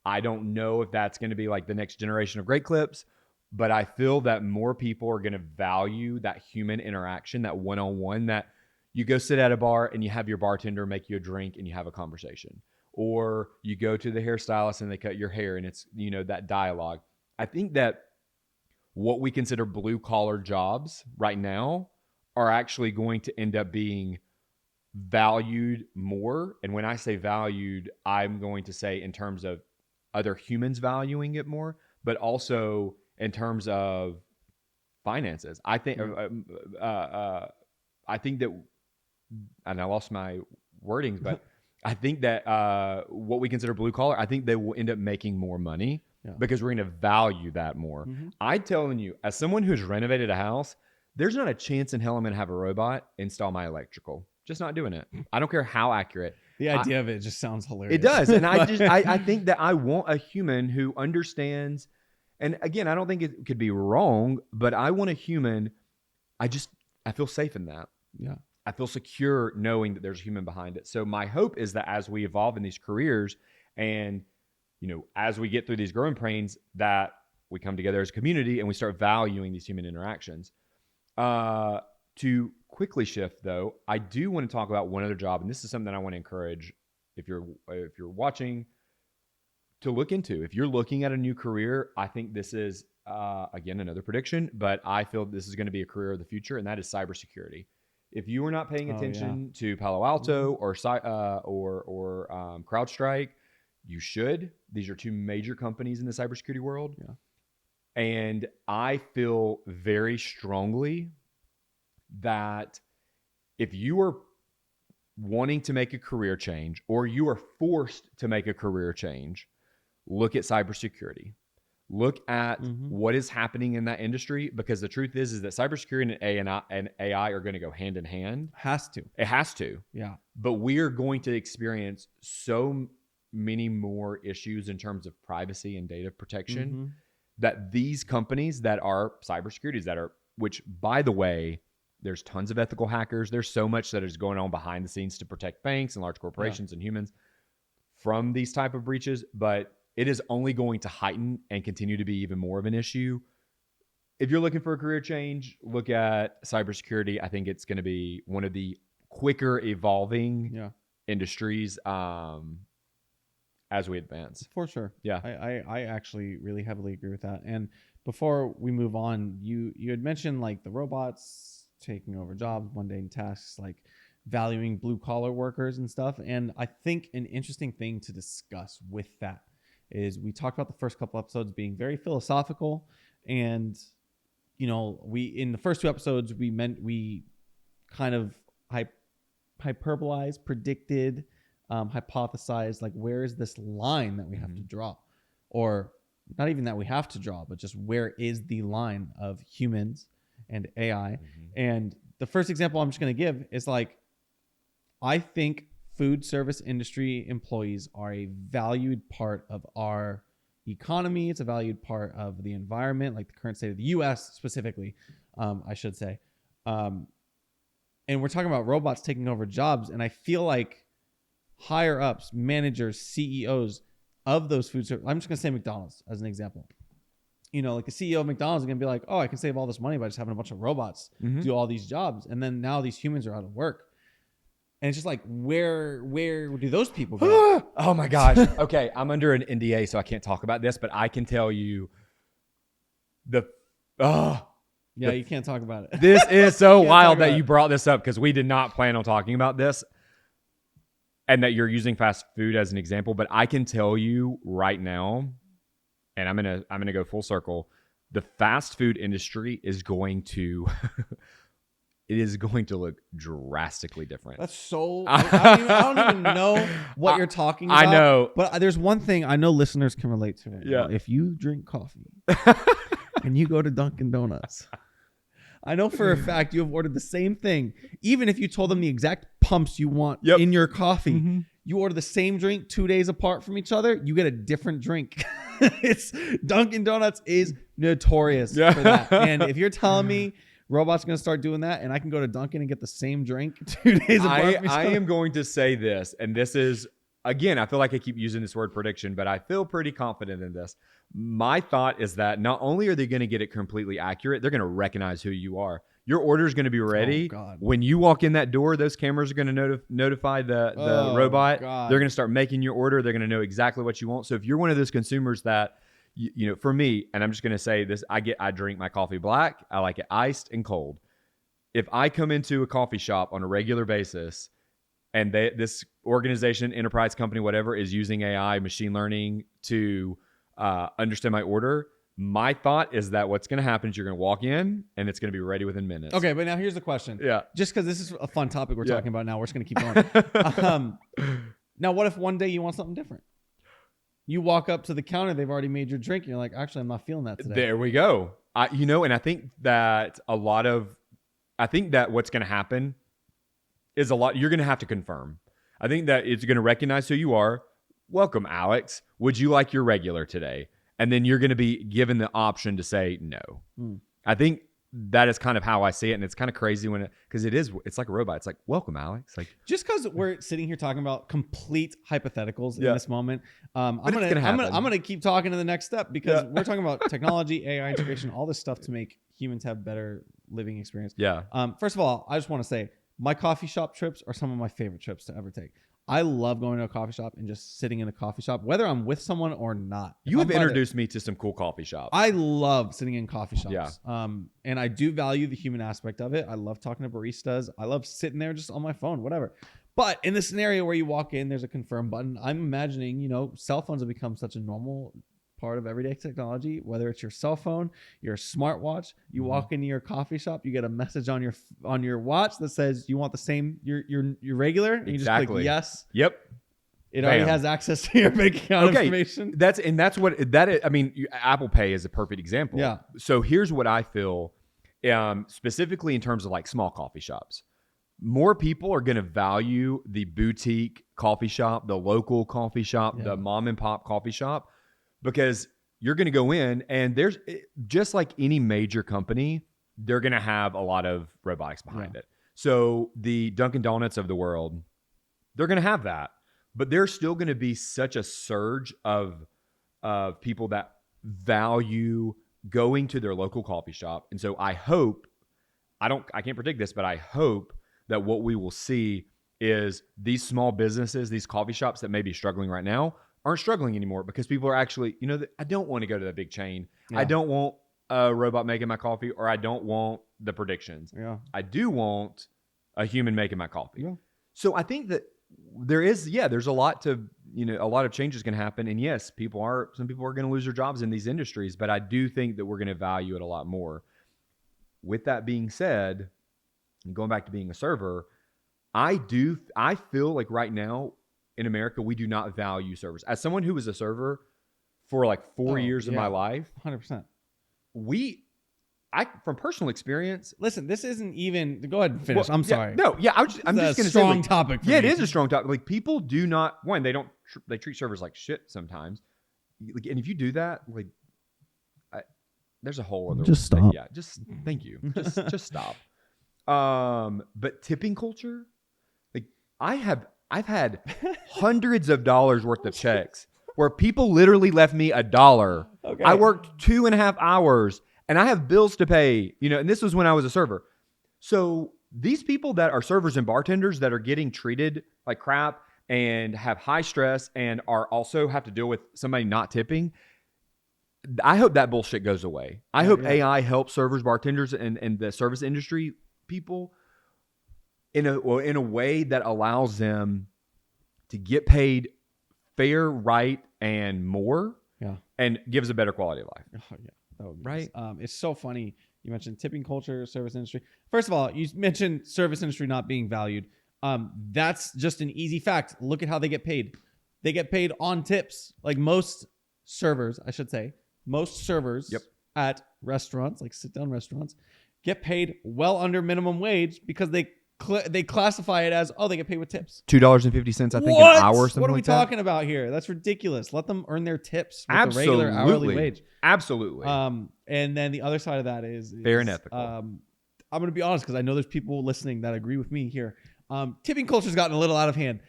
Speaker 2: I don't know if that's going to be like the next generation of great clips. But I feel that more people are going to value that human interaction, that one-on-one, that you go sit at a bar and you have your bartender make you a drink and you have a conversation. Or you go to the hairstylist and they cut your hair and it's, that dialogue. I think that what we consider blue-collar jobs right now are actually going to end up being valued more. And when I say valued, I'm going to say in terms of other humans valuing it more, but also in terms of finances. I I think that, and I lost my wordings, but I think that what we consider blue collar, I think they will end up making more money because we're going to value that more. I'm telling you, as someone who's renovated a house, there's not a chance in hell I'm going to have a robot install my electrical. Just not doing it. I don't care how accurate.
Speaker 1: The idea of it just sounds hilarious.
Speaker 2: It does. And I think that I want a human who understands. And again, I don't think it could be wrong, but I want a human. I feel safe in that.
Speaker 1: Yeah.
Speaker 2: I feel secure knowing that there's a human behind it. So my hope is that as we evolve in these careers and, as we get through these growing pains, that we come together as a community and we start valuing these human interactions. To quickly shift though, I do want to talk about one other job. And this is something that I want to encourage if you're watching to look into. If you're looking at a new career, I think this is, again, another prediction, but I feel this is going to be a career of the future, and that is cybersecurity. If you are not paying attention to Palo Alto or CrowdStrike, you should. These are two major companies in the cybersecurity world.
Speaker 1: Yeah.
Speaker 2: And I feel very strongly that if you are wanting to make a career change or you are forced to make a career change, look at cybersecurity. Look at what is happening in that industry, because the truth is that cybersecurity and AI are going to go hand in hand. It has to.
Speaker 1: Yeah.
Speaker 2: But we are going to experience so many more issues in terms of privacy and data protection that these companies that are cybersecurities which by the way, there's tons of ethical hackers. There's so much that is going on behind the scenes to protect banks and large corporations and humans from these type of breaches, but it is only going to heighten and continue to be even more of an issue. If you're looking for a career change, look at cybersecurity. I think it's going to be one of the quicker evolving industries as we advance.
Speaker 1: For sure.
Speaker 2: Yeah.
Speaker 1: I actually really heavily agree with that. And before we move on, you had mentioned like the robots taking over jobs, mundane tasks, like valuing blue collar workers and stuff. And I think an interesting thing to discuss with that is we talked about the first couple episodes being very philosophical, and we in the first two episodes we kind of hyperbolized, predicted, hypothesized, like where is this line that we have to draw, or not even that we have to draw, but just where is the line of humans and AI. And the first example I'm just going to give is like, I think food service industry employees are a valued part of our economy. It's a valued part of the environment, like the current state of the US specifically, I should say. And we're talking about robots taking over jobs. And I feel like higher ups, managers, CEOs of those food service, I'm just going to say McDonald's as an example. Like the CEO of McDonald's is going to be like, oh, I can save all this money by just having a bunch of robots do all these jobs. And then now these humans are out of work. And it's just like, where do those people go?
Speaker 2: Oh my gosh. Okay. I'm under an NDA, so I can't talk about this, but I can tell you you
Speaker 1: can't talk about it.
Speaker 2: This is so wild that you brought this up, because we did not plan on talking about this and that you're using fast food as an example. But I can tell you right now, and I'm going to go full circle. The fast food industry is going to, it is going to look drastically different.
Speaker 1: That's so, I don't even know what you're talking about.
Speaker 2: I know.
Speaker 1: But there's one thing I know listeners can relate to. Right now. If you drink coffee and you go to Dunkin' Donuts, I know for a fact you have ordered the same thing. Even if you told them the exact pumps you want in your coffee, you order the same drink 2 days apart from each other, you get a different drink. Dunkin' Donuts is notorious for that. And if you're telling me robots going to start doing that and I can go to Dunkin' and get the same drink 2 days apart from each other,
Speaker 2: I am going to say this, and this is, again, I feel like I keep using this word prediction, but I feel pretty confident in this. My thought is that not only are they going to get it completely accurate, they're going to recognize who you are. Your order is going to be ready. When you walk in that door, those cameras are going to notify the robot. They're going to start making your order. They're going to know exactly what you want. So if you're one of those consumers that, for me, and I'm just going to say this, I drink my coffee black. I like it iced and cold. If I come into a coffee shop on a regular basis and this organization, enterprise company, whatever, is using AI, machine learning to understand my order, My thought is that what's going to happen is you're going to walk in and it's going to be ready within minutes.
Speaker 1: Okay, but now here's the question.
Speaker 2: Yeah.
Speaker 1: Just because this is a fun topic we're talking about now, we're just going to keep going. Now, what if one day you want something different? You walk up to the counter, they've already made your drink, and you're like, actually, I'm not feeling that today.
Speaker 2: There we go. And I think that what's going to happen is you're going to have to confirm. I think that it's going to recognize who you are. Welcome, Alex. Would you like your regular today? And then you're going to be given the option to say no. I think that is kind of how I see it. And it's kind of crazy because it's like a robot. It's like, welcome, Alex. Like, just
Speaker 1: because we're sitting here talking about complete hypotheticals in this moment, I'm gonna keep talking to the next step because we're talking about technology, AI integration, all this stuff to make humans have better living experience.
Speaker 2: Yeah.
Speaker 1: First of all, I just want to say my coffee shop trips are some of my favorite trips to ever take. I love going to a coffee shop and just sitting in a coffee shop, whether I'm with someone or not.
Speaker 2: You have introduced me to some cool coffee shops.
Speaker 1: I love sitting in coffee shops.
Speaker 2: Yeah.
Speaker 1: And I do value the human aspect of it. I love talking to baristas. I love sitting there just on my phone, whatever. But in the scenario where you walk in, there's a confirm button. I'm imagining, cell phones have become such a normal part of everyday technology, whether it's your cell phone, your smartwatch. You walk into your coffee shop, you get a message on your watch that says you want the same your regular, and you just click yes.
Speaker 2: Yep.
Speaker 1: It already has access to your bank account information.
Speaker 2: That's what that is. I mean, Apple Pay is a perfect example.
Speaker 1: Yeah.
Speaker 2: So here's what I feel, specifically in terms of like small coffee shops. More people are going to value the boutique coffee shop, the local coffee shop, the mom and pop coffee shop. Because you're going to go in and there's just like any major company, they're going to have a lot of robotics behind it. So the Dunkin' Donuts of the world, they're going to have that, but there's still going to be such a surge of people that value going to their local coffee shop. And so I hope, I can't predict this, but I hope that what we will see is these small businesses, these coffee shops that may be struggling right now, aren't struggling anymore because people are actually, I don't want to go to the big chain. Yeah. I don't want a robot making my coffee, or I don't want the predictions.
Speaker 1: Yeah.
Speaker 2: I do want a human making my coffee.
Speaker 1: Yeah.
Speaker 2: So I think that there's a lot to, a lot of changes can happen. And yes, some people are going to lose their jobs in these industries, but I do think that we're going to value it a lot more. With that being said, and going back to being a server, I feel like right now, in America, we do not value servers. As someone who was a server for like 4 years of my life,
Speaker 1: 100%.
Speaker 2: From personal experience.
Speaker 1: Listen, this isn't even. Go ahead and finish. I'm sorry.
Speaker 2: I'm just going to say,
Speaker 1: strong topic.
Speaker 2: It is a strong topic. Like people do not. One, they treat servers like shit sometimes. And if you do that, there's a whole other.
Speaker 1: Just stop.
Speaker 2: Yeah. Just thank you. Just stop. But tipping culture, like I've had hundreds of dollars worth of checks where people literally left me $1. Okay. I worked 2.5 hours and I have bills to pay, and this was when I was a server. So these people that are servers and bartenders that are getting treated like crap and have high stress and are also have to deal with somebody not tipping, I hope that bullshit goes away. I hope AI helps servers, bartenders, and the service industry people in a way that allows them to get paid fair, right, and more, and gives a better quality of life.
Speaker 1: Oh, yeah, that would be right. Nice. It's so funny. You mentioned tipping culture, service industry. First of all, you mentioned service industry not being valued. That's just an easy fact. Look at how they get paid. They get paid on tips. Like most servers, I should say, at restaurants, like sit-down restaurants, get paid well under minimum wage because they classify it as, they get paid with tips.
Speaker 2: $2.50, I think, an hour or something.
Speaker 1: What are we
Speaker 2: like that?
Speaker 1: talking about here? That's ridiculous. Let them earn their tips with the regular hourly wage.
Speaker 2: Absolutely.
Speaker 1: And then the other side of that is
Speaker 2: fair and ethical.
Speaker 1: I'm going to be honest because I know there's people listening that agree with me here. Tipping culture's gotten a little out of hand.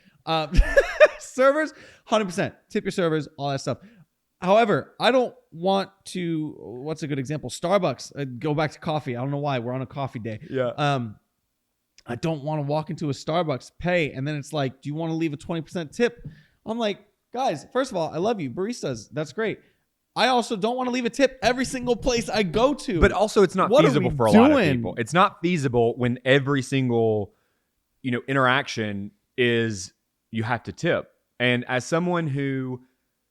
Speaker 1: Servers, 100%. Tip your servers, all that stuff. However, I don't want to, what's a good example? Starbucks, go back to coffee. I don't know why. We're on a coffee day.
Speaker 2: Yeah.
Speaker 1: I don't want to walk into a Starbucks, pay, and then it's like, do you want to leave a 20% tip? I'm like, guys, first of all, I love you. Baristas, that's great. I also don't want to leave a tip every single place I go to.
Speaker 2: But also it's not feasible for a lot of people. It's not feasible when every single, interaction is you have to tip. And as someone who,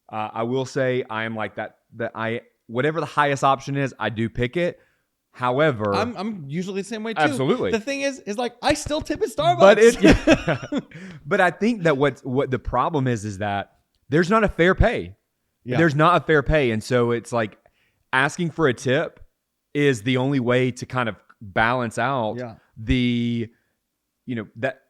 Speaker 2: I will say I am like that I whatever the highest option is, I do pick it. However,
Speaker 1: I'm usually the same way too.
Speaker 2: Absolutely.
Speaker 1: The thing is like I still tip at Starbucks.
Speaker 2: But I think that what the problem is that there's not a fair pay.
Speaker 1: Yeah.
Speaker 2: There's not a fair pay, and so it's like asking for a tip is the only way to kind of balance out the, that.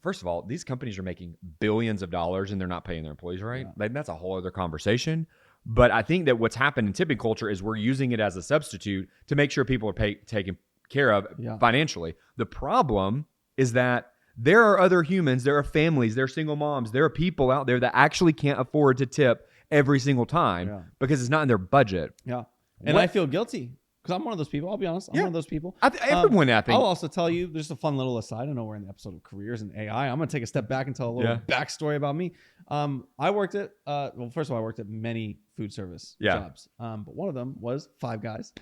Speaker 2: First of all, these companies are making billions of dollars and they're not paying their employees right. Like, that's a whole other conversation. But I think that what's happened in tipping culture is we're using it as a substitute to make sure people are taken care of financially. The problem is that there are other humans, there are families, there are single moms, there are people out there that actually can't afford to tip every single time because it's not in their budget.
Speaker 1: Yeah. And I feel guilty. Because I'm one of those people. I'll be honest. I'm one of those people.
Speaker 2: Everyone, I think.
Speaker 1: I'll also tell you, there's a fun little aside. I know we're in the episode of careers and AI. I'm going to take a step back and tell a little backstory about me. I worked at, first of all, I worked at many food service jobs. But one of them was Five Guys.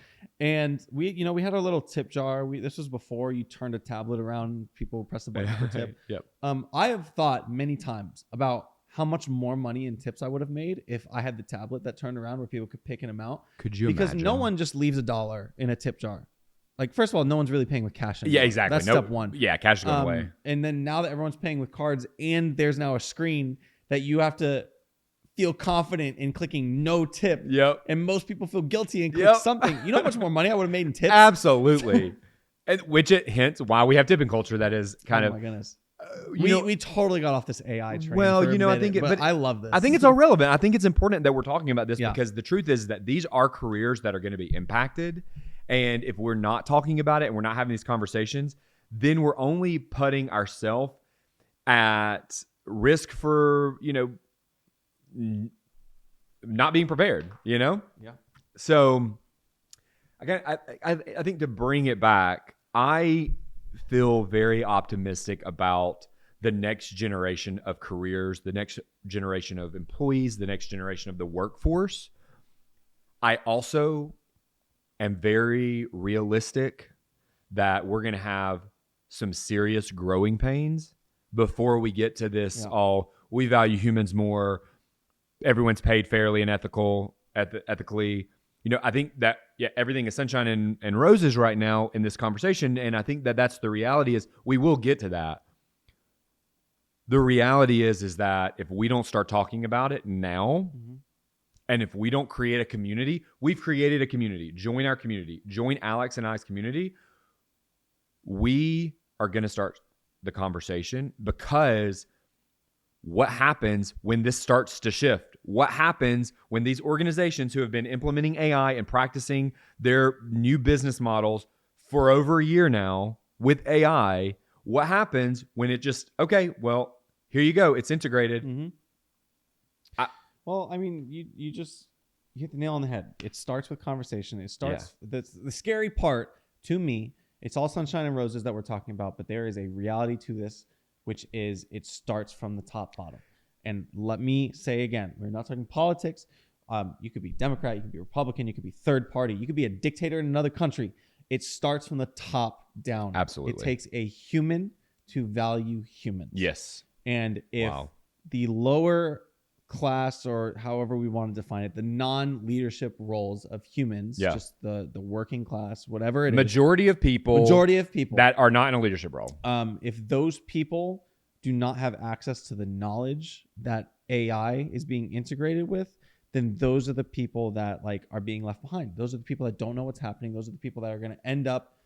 Speaker 1: And we had our little tip jar. This was before you turned a tablet around, people would press the button for tip. I have thought many times about how much more money in tips I would have made if I had the tablet that turned around where people could pick an amount.
Speaker 2: Could you
Speaker 1: Because
Speaker 2: imagine?
Speaker 1: no one just leaves $1 in a tip jar. Like, first of all, no one's really paying with cash anymore.
Speaker 2: Yeah, exactly.
Speaker 1: That's step one.
Speaker 2: Yeah, cash is going away.
Speaker 1: And then now that everyone's paying with cards and there's now a screen that you have to feel confident in clicking no tip.
Speaker 2: Yep.
Speaker 1: And most people feel guilty and click something. You know how much more money I would have made in tips?
Speaker 2: Absolutely. And which it hints why we have tipping culture that is kind of.
Speaker 1: Oh my goodness. We totally got off this AI train.
Speaker 2: Well,
Speaker 1: for a
Speaker 2: I
Speaker 1: minute,
Speaker 2: think
Speaker 1: but I love this.
Speaker 2: I think it's all relevant. I think it's important that we're talking about this because the truth is that these are careers that are going to be impacted. And if we're not talking about it and we're not having these conversations, then we're only putting ourselves at risk for, not being prepared, Yeah. So I think to bring it back, I feel very optimistic about the next generation of careers, the next generation of employees, the next generation of the workforce. I also am very realistic that we're going to have some serious growing pains before we get to this we value humans more, everyone's paid fairly and ethically. I think that everything is sunshine and roses right now in this conversation, and I think that that's the reality. Is we will get to that. The reality is that if we don't start talking about it now, and if we don't create a community, we've created a community. Join our community. Join Alex and I's community. We are going to start the conversation, because what happens when this starts to shift? What happens when these organizations who have been implementing AI and practicing their new business models for over a year now with AI, what happens when it just, okay, well, here you go, it's integrated.
Speaker 1: Well, I mean, you hit the nail on the head. It starts with conversation. It starts, the scary part to me, it's all sunshine and roses that we're talking about, but there is a reality to this, which is it starts from the top bottom. And let me say again, we're not talking politics. You could be Democrat, you could be Republican, you could be third party, you could be a dictator in another country. It starts from the top down.
Speaker 2: Absolutely.
Speaker 1: It takes a human to value humans.
Speaker 2: Yes.
Speaker 1: And if the lower class, or however we want to define it, the non-leadership roles of humans, just the working class, whatever it
Speaker 2: majority
Speaker 1: is.
Speaker 2: of people that are not in a leadership role.
Speaker 1: If those people do not have access to the knowledge that AI is being integrated with, then those are the people that are being left behind. Those are the people that don't know what's happening. Those are the people that are going to end up,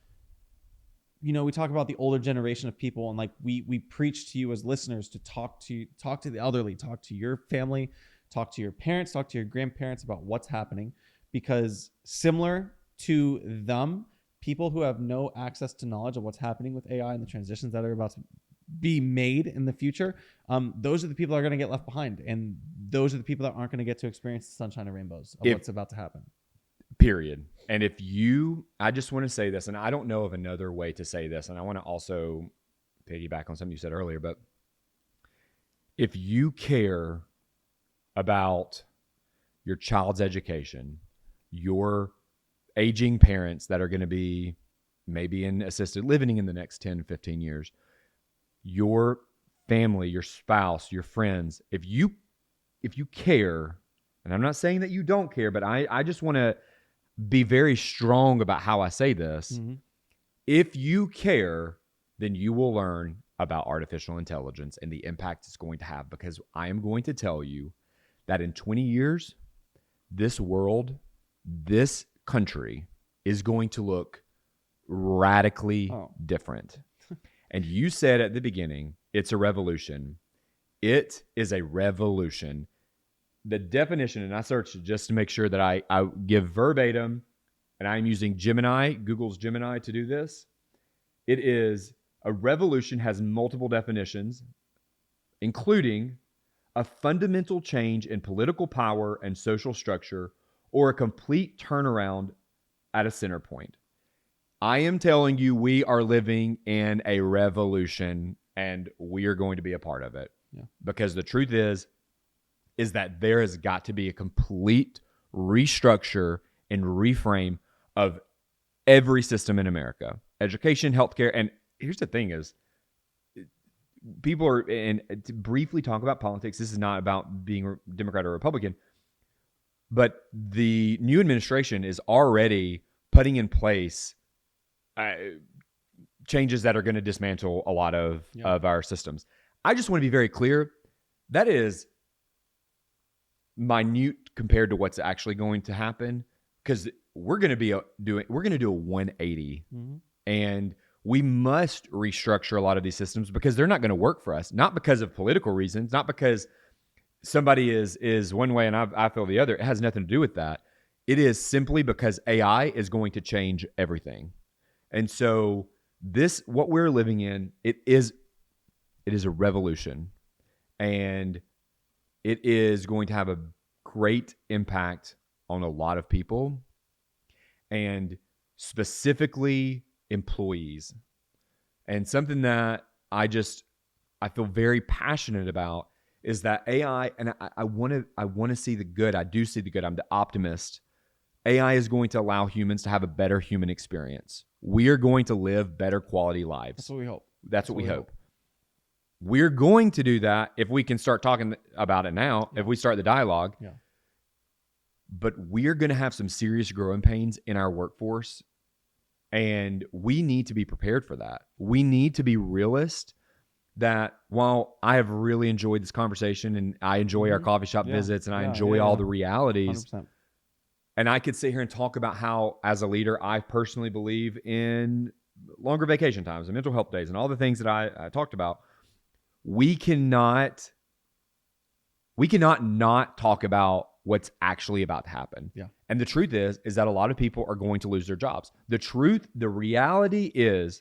Speaker 1: we talk about the older generation of people, and we preach to you as listeners to talk to the elderly, talk to your family, talk to your parents, talk to your grandparents about what's happening, because similar to them, people who have no access to knowledge of what's happening with AI and the transitions that are about to be made in the future, those are the people that are going to get left behind, and those are the people that aren't going to get to experience the sunshine and rainbows of what's about to happen.
Speaker 2: Period. And I just want to say this, and I don't know of another way to say this, and I want to also piggyback on something you said earlier, but if you care about your child's education, your aging parents that are going to be maybe in assisted living in the next 10, 15 years, your family, your spouse, your friends, if you care and I'm not saying that you don't care, but I just want to be very strong about how I say this.
Speaker 1: Mm-hmm.
Speaker 2: If you care, then you will learn about artificial intelligence and the impact it's going to have, because I am going to tell you that in 20 years, this world, this country is going to look radically different. And you said at the beginning, it's a revolution. It is a revolution. The definition, and I searched it just to make sure that I give verbatim, and I'm using Gemini, Google's Gemini, to do this. It is a revolution, has multiple definitions, including a fundamental change in political power and social structure, or a complete turnaround at a center point. I am telling you, we are living in a revolution, and we are going to be a part of it.
Speaker 1: Yeah.
Speaker 2: Because the truth is that there has got to be a complete restructure and reframe of every system in America. Education, healthcare, and here's the thing is, people are, and to briefly talk about politics, this is not about being a Democrat or Republican, but the new administration is already putting in place changes that are going to dismantle a lot of our systems. I just want to be very clear. That is minute compared to what's actually going to happen, because we're going to be do a 180, and we must restructure a lot of these systems because they're not going to work for us. Not because of political reasons, not because somebody is one way and I feel the other. It has nothing to do with that. It is simply because AI is going to change everything. And so what we're living in, it is a revolution, and it is going to have a great impact on a lot of people, and specifically employees. And something that I feel very passionate about is that AI, and I want to see the good. I do see the good. I'm the optimist. AI is going to allow humans to have a better human experience. We are going to live better quality lives.
Speaker 1: That's what we hope.
Speaker 2: That's what we hope. We're going to do that if we can start talking about it now, if we start the dialogue.
Speaker 1: Yeah.
Speaker 2: But we're going to have some serious growing pains in our workforce, and we need to be prepared for that. We need to be realist that while I have really enjoyed this conversation, and I enjoy our coffee shop visits, and I enjoy all the realities,
Speaker 1: 100%.
Speaker 2: And I could sit here and talk about how, as a leader, I personally believe in longer vacation times and mental health days and all the things that I talked about. We cannot not talk about what's actually about to happen.
Speaker 1: Yeah.
Speaker 2: And the truth is that a lot of people are going to lose their jobs. The reality is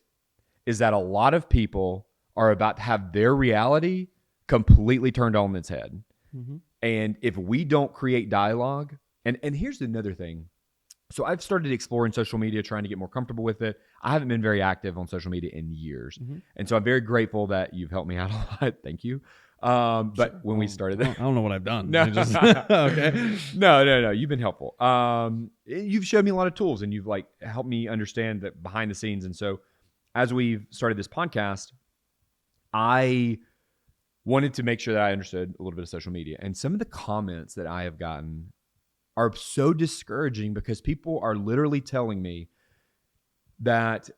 Speaker 2: that a lot of people are about to have their reality completely turned on its head.
Speaker 1: Mm-hmm.
Speaker 2: And if we don't create dialogue, and here's another thing. So I've started exploring social media, trying to get more comfortable with it. I haven't been very active on social media in years. Mm-hmm. And so I'm very grateful that you've helped me out a lot. Thank you. But when we started
Speaker 1: I don't know what I've done.
Speaker 2: No.
Speaker 1: Okay.
Speaker 2: No. You've been helpful. You've showed me a lot of tools, and you've helped me understand that behind the scenes. And so as we've started this podcast, I wanted to make sure that I understood a little bit of social media. And some of the comments that I have gotten are so discouraging, because people are literally telling me that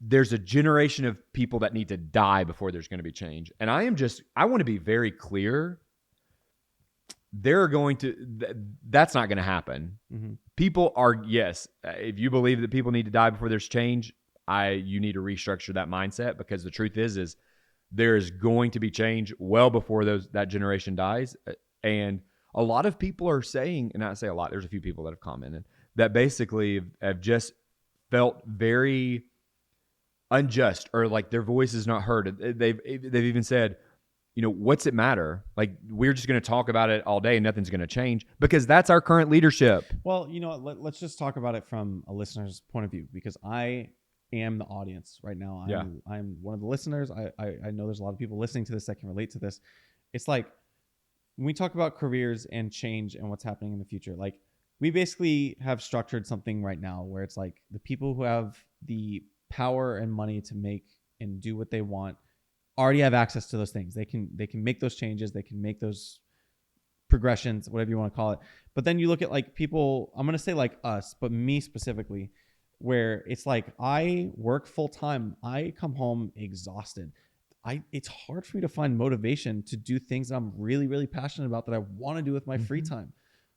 Speaker 2: there's a generation of people that need to die before there's going to be change. And I want to be very clear. That's not going to happen. Mm-hmm. People are, yes, if you believe that people need to die before there's change, you need to restructure that mindset, because the truth is there is going to be change well before that generation dies. And a lot of people are saying, and I say a lot, there's a few people that have commented that basically have just felt very unjust, or like their voice is not heard. They've even said, what's it matter? Like, we're just going to talk about it all day and nothing's going to change, because that's our current leadership.
Speaker 1: Well, let's just talk about it from a listener's point of view, because I am the audience right now. I'm one of the listeners. I know there's a lot of people listening to this that can relate to this. It's like, when we talk about careers and change and what's happening in the future, like, we basically have structured something right now where it's like the people who have the power and money to make and do what they want already have access to those things. They can make those changes. They can make those progressions, whatever you want to call it. But then you look at like people, I'm going to say like us, but me specifically, where it's like I work full time. I come home exhausted. It's hard for me to find motivation to do things that I'm really, really passionate about that I want to do with my free time.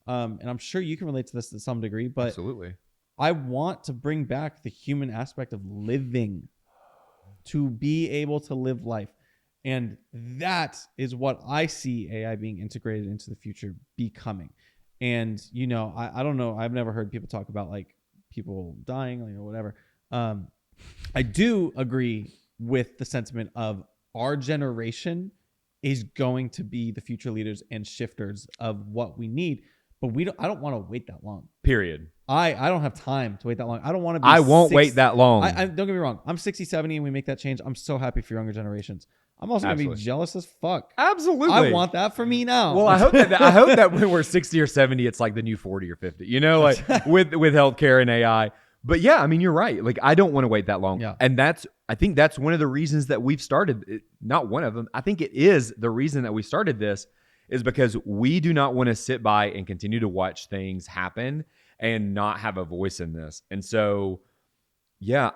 Speaker 1: And I'm sure you can relate to this to some degree, but
Speaker 2: absolutely.
Speaker 1: I want to bring back the human aspect of living, to be able to live life. And that is what I see AI being integrated into the future becoming. And, you know, I don't know. I've never heard people talk about like people dying, like, or whatever. I do agree with the sentiment of our generation is going to be the future leaders and shifters of what we need. But I don't want to wait that long.
Speaker 2: Period.
Speaker 1: I don't have time to wait that long. I don't want to be
Speaker 2: I won't wait that long.
Speaker 1: Don't get me wrong. I'm 60, 70 and we make that change. I'm so happy for younger generations. I'm also going to be jealous as fuck.
Speaker 2: Absolutely.
Speaker 1: I want that for me now.
Speaker 2: Well, I hope that when we're 60 or 70, it's like the new 40 or 50, you know, like with healthcare and AI. But yeah, I mean, you're right. Like, I don't want to wait that long.
Speaker 1: Yeah.
Speaker 2: And I think that's one of the reasons that we've started, not one of them. I think it is the reason that we started this, is because we do not want to sit by and continue to watch things happen and not have a voice in this. And so, yeah,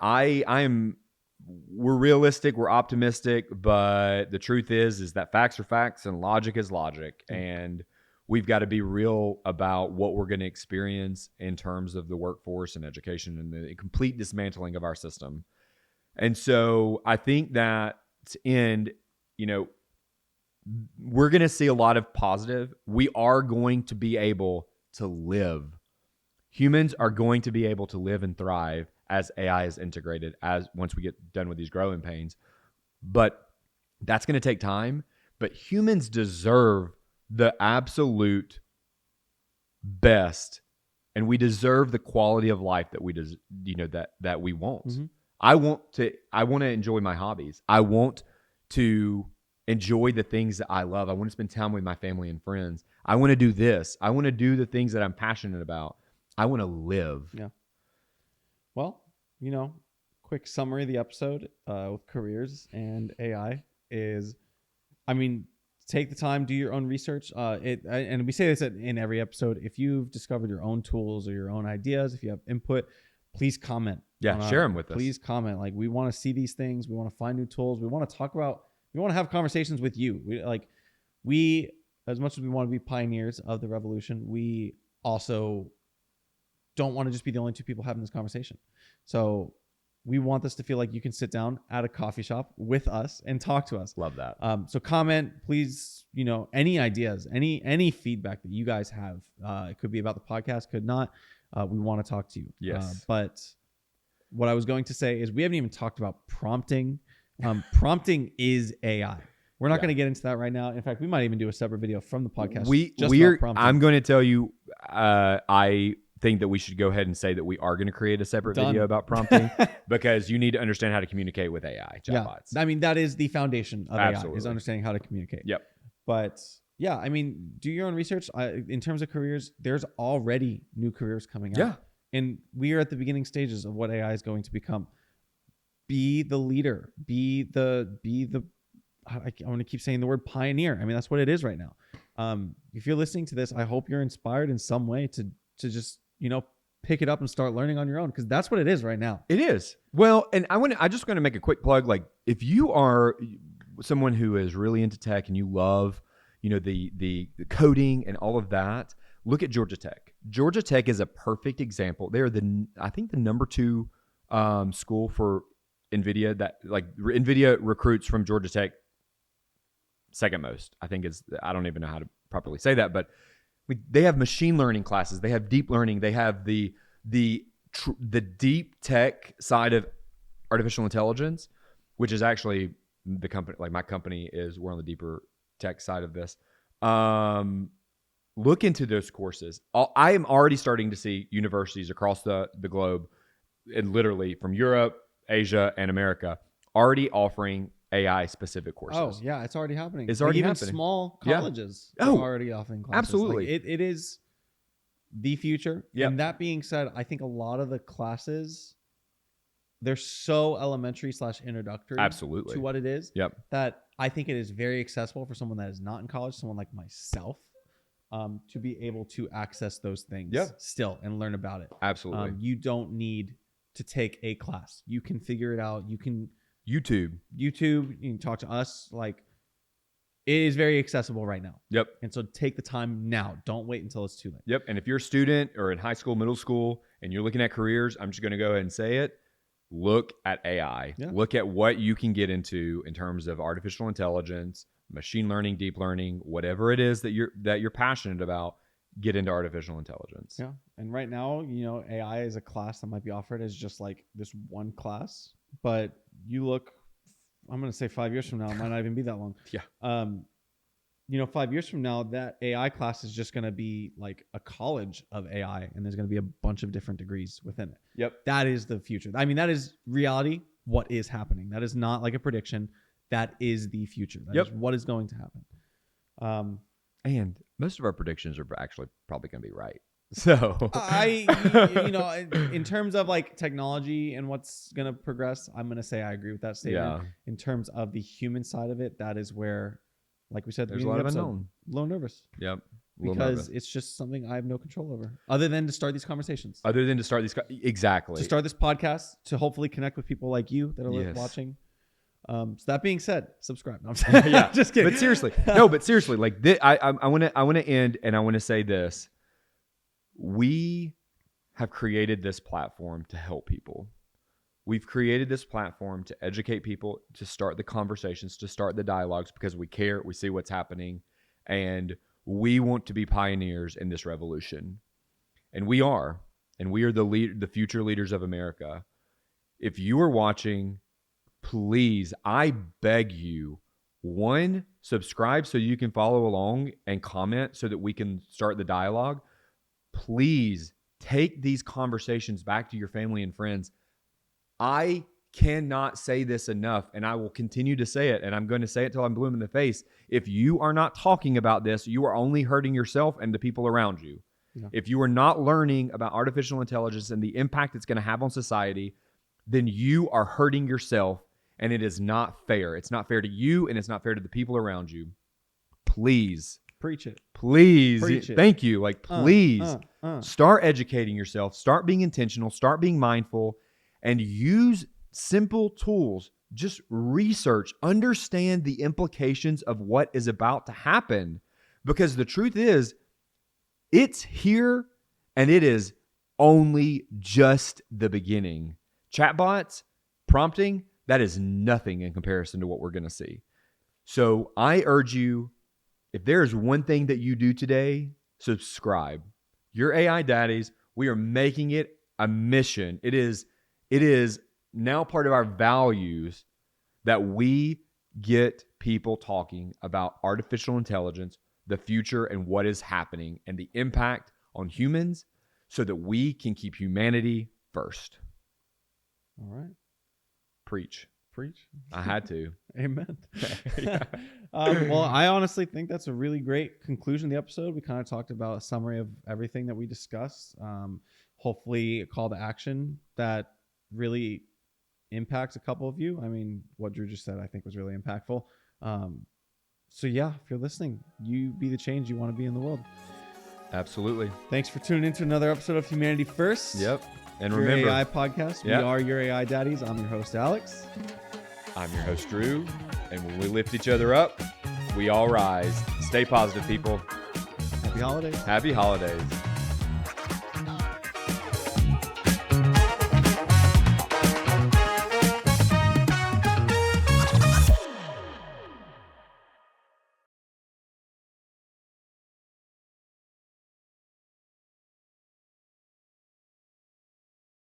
Speaker 2: we're realistic, we're optimistic, but the truth is that facts are facts and logic is logic. And we've got to be real about what we're going to experience in terms of the workforce and education and the complete dismantling of our system. And so I think that to end, you know, we're going to see a lot of positive. We are going to be able to live. Humans are going to be able to live and thrive as AI is integrated, as once we get done with these growing pains. But that's going to take time. But humans deserve the absolute best, and we deserve the quality of life that we that we want. Mm-hmm. I want to enjoy my hobbies. I want to enjoy the things that I love. I want to spend time with my family and friends. I want to do this. I want to do the things that I'm passionate about. I want to live.
Speaker 1: Yeah. Well, you know, quick summary of the episode with careers and AI is, I mean, take the time, do your own research. And we say this in every episode. If you've discovered your own tools or your own ideas, if you have input, please comment.
Speaker 2: Yeah, share them with us.
Speaker 1: Please comment. Like, we want to see these things. We want to find new tools. We want to talk about. We want to have conversations with you. We, as much as we want to be pioneers of the revolution, we also don't want to just be the only two people having this conversation. So we want this to feel like you can sit down at a coffee shop with us and talk to us.
Speaker 2: Love that.
Speaker 1: So comment, please, you know, any ideas, any feedback that you guys have. It could be about the podcast, could not. We want to talk to you.
Speaker 2: Yes.
Speaker 1: But what I was going to say is we haven't even talked about prompting. Prompting is AI. We're not going to get into that right now. In fact, we might even do a separate video from the podcast. About prompting.
Speaker 2: I'm going to tell you, I think that we should go ahead and say that we are going to create a separate video about prompting because you need to understand how to communicate with AI chatbots.
Speaker 1: Yeah. I mean, that is the foundation of AI, is understanding how to communicate.
Speaker 2: Yep.
Speaker 1: But yeah, I mean, do your own research. In terms of careers, there's already new careers coming out.
Speaker 2: Yeah.
Speaker 1: And we are at the beginning stages of what AI is going to become. Be the leader. Be the I want to keep saying the word pioneer. I mean, that's what it is right now. If you're listening to this, I hope you're inspired in some way to just, you know, pick it up and start learning on your own, because that's what it is right now.
Speaker 2: It is. Well, and I just want to make a quick plug. Like, if you are someone who is really into tech and you love, you know, the coding and all of that, look at Georgia Tech. Georgia Tech is a perfect example. They're I think the number 2 school for NVIDIA, that like NVIDIA recruits from Georgia Tech second most. I think I don't even know how to properly say that, but they have machine learning classes. They have deep learning. They have the deep tech side of artificial intelligence, which is actually the company. Like, my company we're on the deeper tech side of this. Look into those courses. I am already starting to see universities across the globe, and literally from Europe, Asia, and America, already offering AI specific courses.
Speaker 1: Oh yeah, it's already happening.
Speaker 2: It's already
Speaker 1: even
Speaker 2: happening.
Speaker 1: Small colleges are already offering classes.
Speaker 2: Absolutely.
Speaker 1: Like, it is the future.
Speaker 2: Yep.
Speaker 1: And that being said, I think a lot of the classes, they're so elementary / introductory
Speaker 2: absolutely
Speaker 1: to what it is.
Speaker 2: Yep.
Speaker 1: That I think it is very accessible for someone that is not in college, someone like myself. to be able to access those things still and learn about it.
Speaker 2: Absolutely.
Speaker 1: You don't need to take a class. You can figure it out. You can
Speaker 2: YouTube.
Speaker 1: You can talk to us. Like, it is very accessible right now.
Speaker 2: Yep.
Speaker 1: And so take the time now. Don't wait until it's too late.
Speaker 2: Yep. And if you're a student or in high school, middle school, and you're looking at careers, I'm just going to go ahead and say it. Look at AI. Yeah. Look at what you can get into in terms of artificial intelligence, machine learning, deep learning, whatever it is that you're passionate about. Get into artificial intelligence.
Speaker 1: Yeah. And right now, AI is a class that might be offered as just like this one class. But you look, I'm going to say 5 years from now, it might not even be that long.
Speaker 2: Yeah.
Speaker 1: 5 years from now, that AI class is just going to be like a college of AI, and there's going to be a bunch of different degrees within it.
Speaker 2: Yep.
Speaker 1: That is the future. I mean, that is reality. What is happening? That is not like a prediction. That is the future. That is what is going to happen.
Speaker 2: And most of our predictions are actually probably going to be right. So
Speaker 1: in terms of like technology and what's going to progress, I'm going to say I agree with that statement. Yeah. In terms of the human side of it, that is where, like we said,
Speaker 2: there's a lot of unknown.
Speaker 1: A little nervous.
Speaker 2: Yep.
Speaker 1: Because it's just something I have no control over, other than to start these conversations.
Speaker 2: Exactly.
Speaker 1: To start this podcast, to hopefully connect with people like you that are watching. So that being said, subscribe. No, I'm saying,
Speaker 2: yeah, just kidding. But seriously, like this, I want to end, and I want to say this: we have created this platform to help people. We've created this platform to educate people, to start the conversations, to start the dialogues, because we care, we see what's happening, and we want to be pioneers in this revolution. And we are the future leaders of America. If you are watching, please, I beg you, 1, subscribe so you can follow along and comment so that we can start the dialogue. Please take these conversations back to your family and friends. I cannot say this enough, and I will continue to say it, and I'm going to say it till I'm blue in the face. If you are not talking about this, you are only hurting yourself and the people around you. Yeah. If you are not learning about artificial intelligence and the impact it's going to have on society, then you are hurting yourself, and it is not fair. It's not fair to you, and it's not fair to the people around you. Please.
Speaker 1: Preach it.
Speaker 2: Please.
Speaker 1: Preach it.
Speaker 2: Thank you. Like, please start educating yourself. Start being intentional. Start being mindful. And use simple tools. Just research, understand the implications of what is about to happen. Because the truth is, it's here, and it is only just the beginning. Chatbots, prompting, that is nothing in comparison to what we're going to see. So I urge you, if there is one thing that you do today, subscribe. Your AI daddies, we are making it a mission. It is now part of our values that we get people talking about artificial intelligence, the future, and what is happening, and the impact on humans, so that we can keep humanity first.
Speaker 1: All right.
Speaker 2: Preach.
Speaker 1: I
Speaker 2: had to.
Speaker 1: Amen. Well, I honestly think that's a really great conclusion of the episode. We kind of talked about a summary of everything that we discussed. Hopefully a call to action that really impacts a couple of you. I mean, what Drew just said, I think, was really impactful. So yeah, if you're listening, you be the change you want to be in the world.
Speaker 2: Absolutely.
Speaker 1: Thanks for tuning into another episode of Humanity First.
Speaker 2: Yep. And
Speaker 1: your
Speaker 2: remember,
Speaker 1: AI podcast. Yep. We are your AI daddies. I'm your host, Alex.
Speaker 2: I'm your host, Drew. And when we lift each other up, we all rise. Stay positive, people.
Speaker 1: Happy holidays.
Speaker 2: Happy holidays.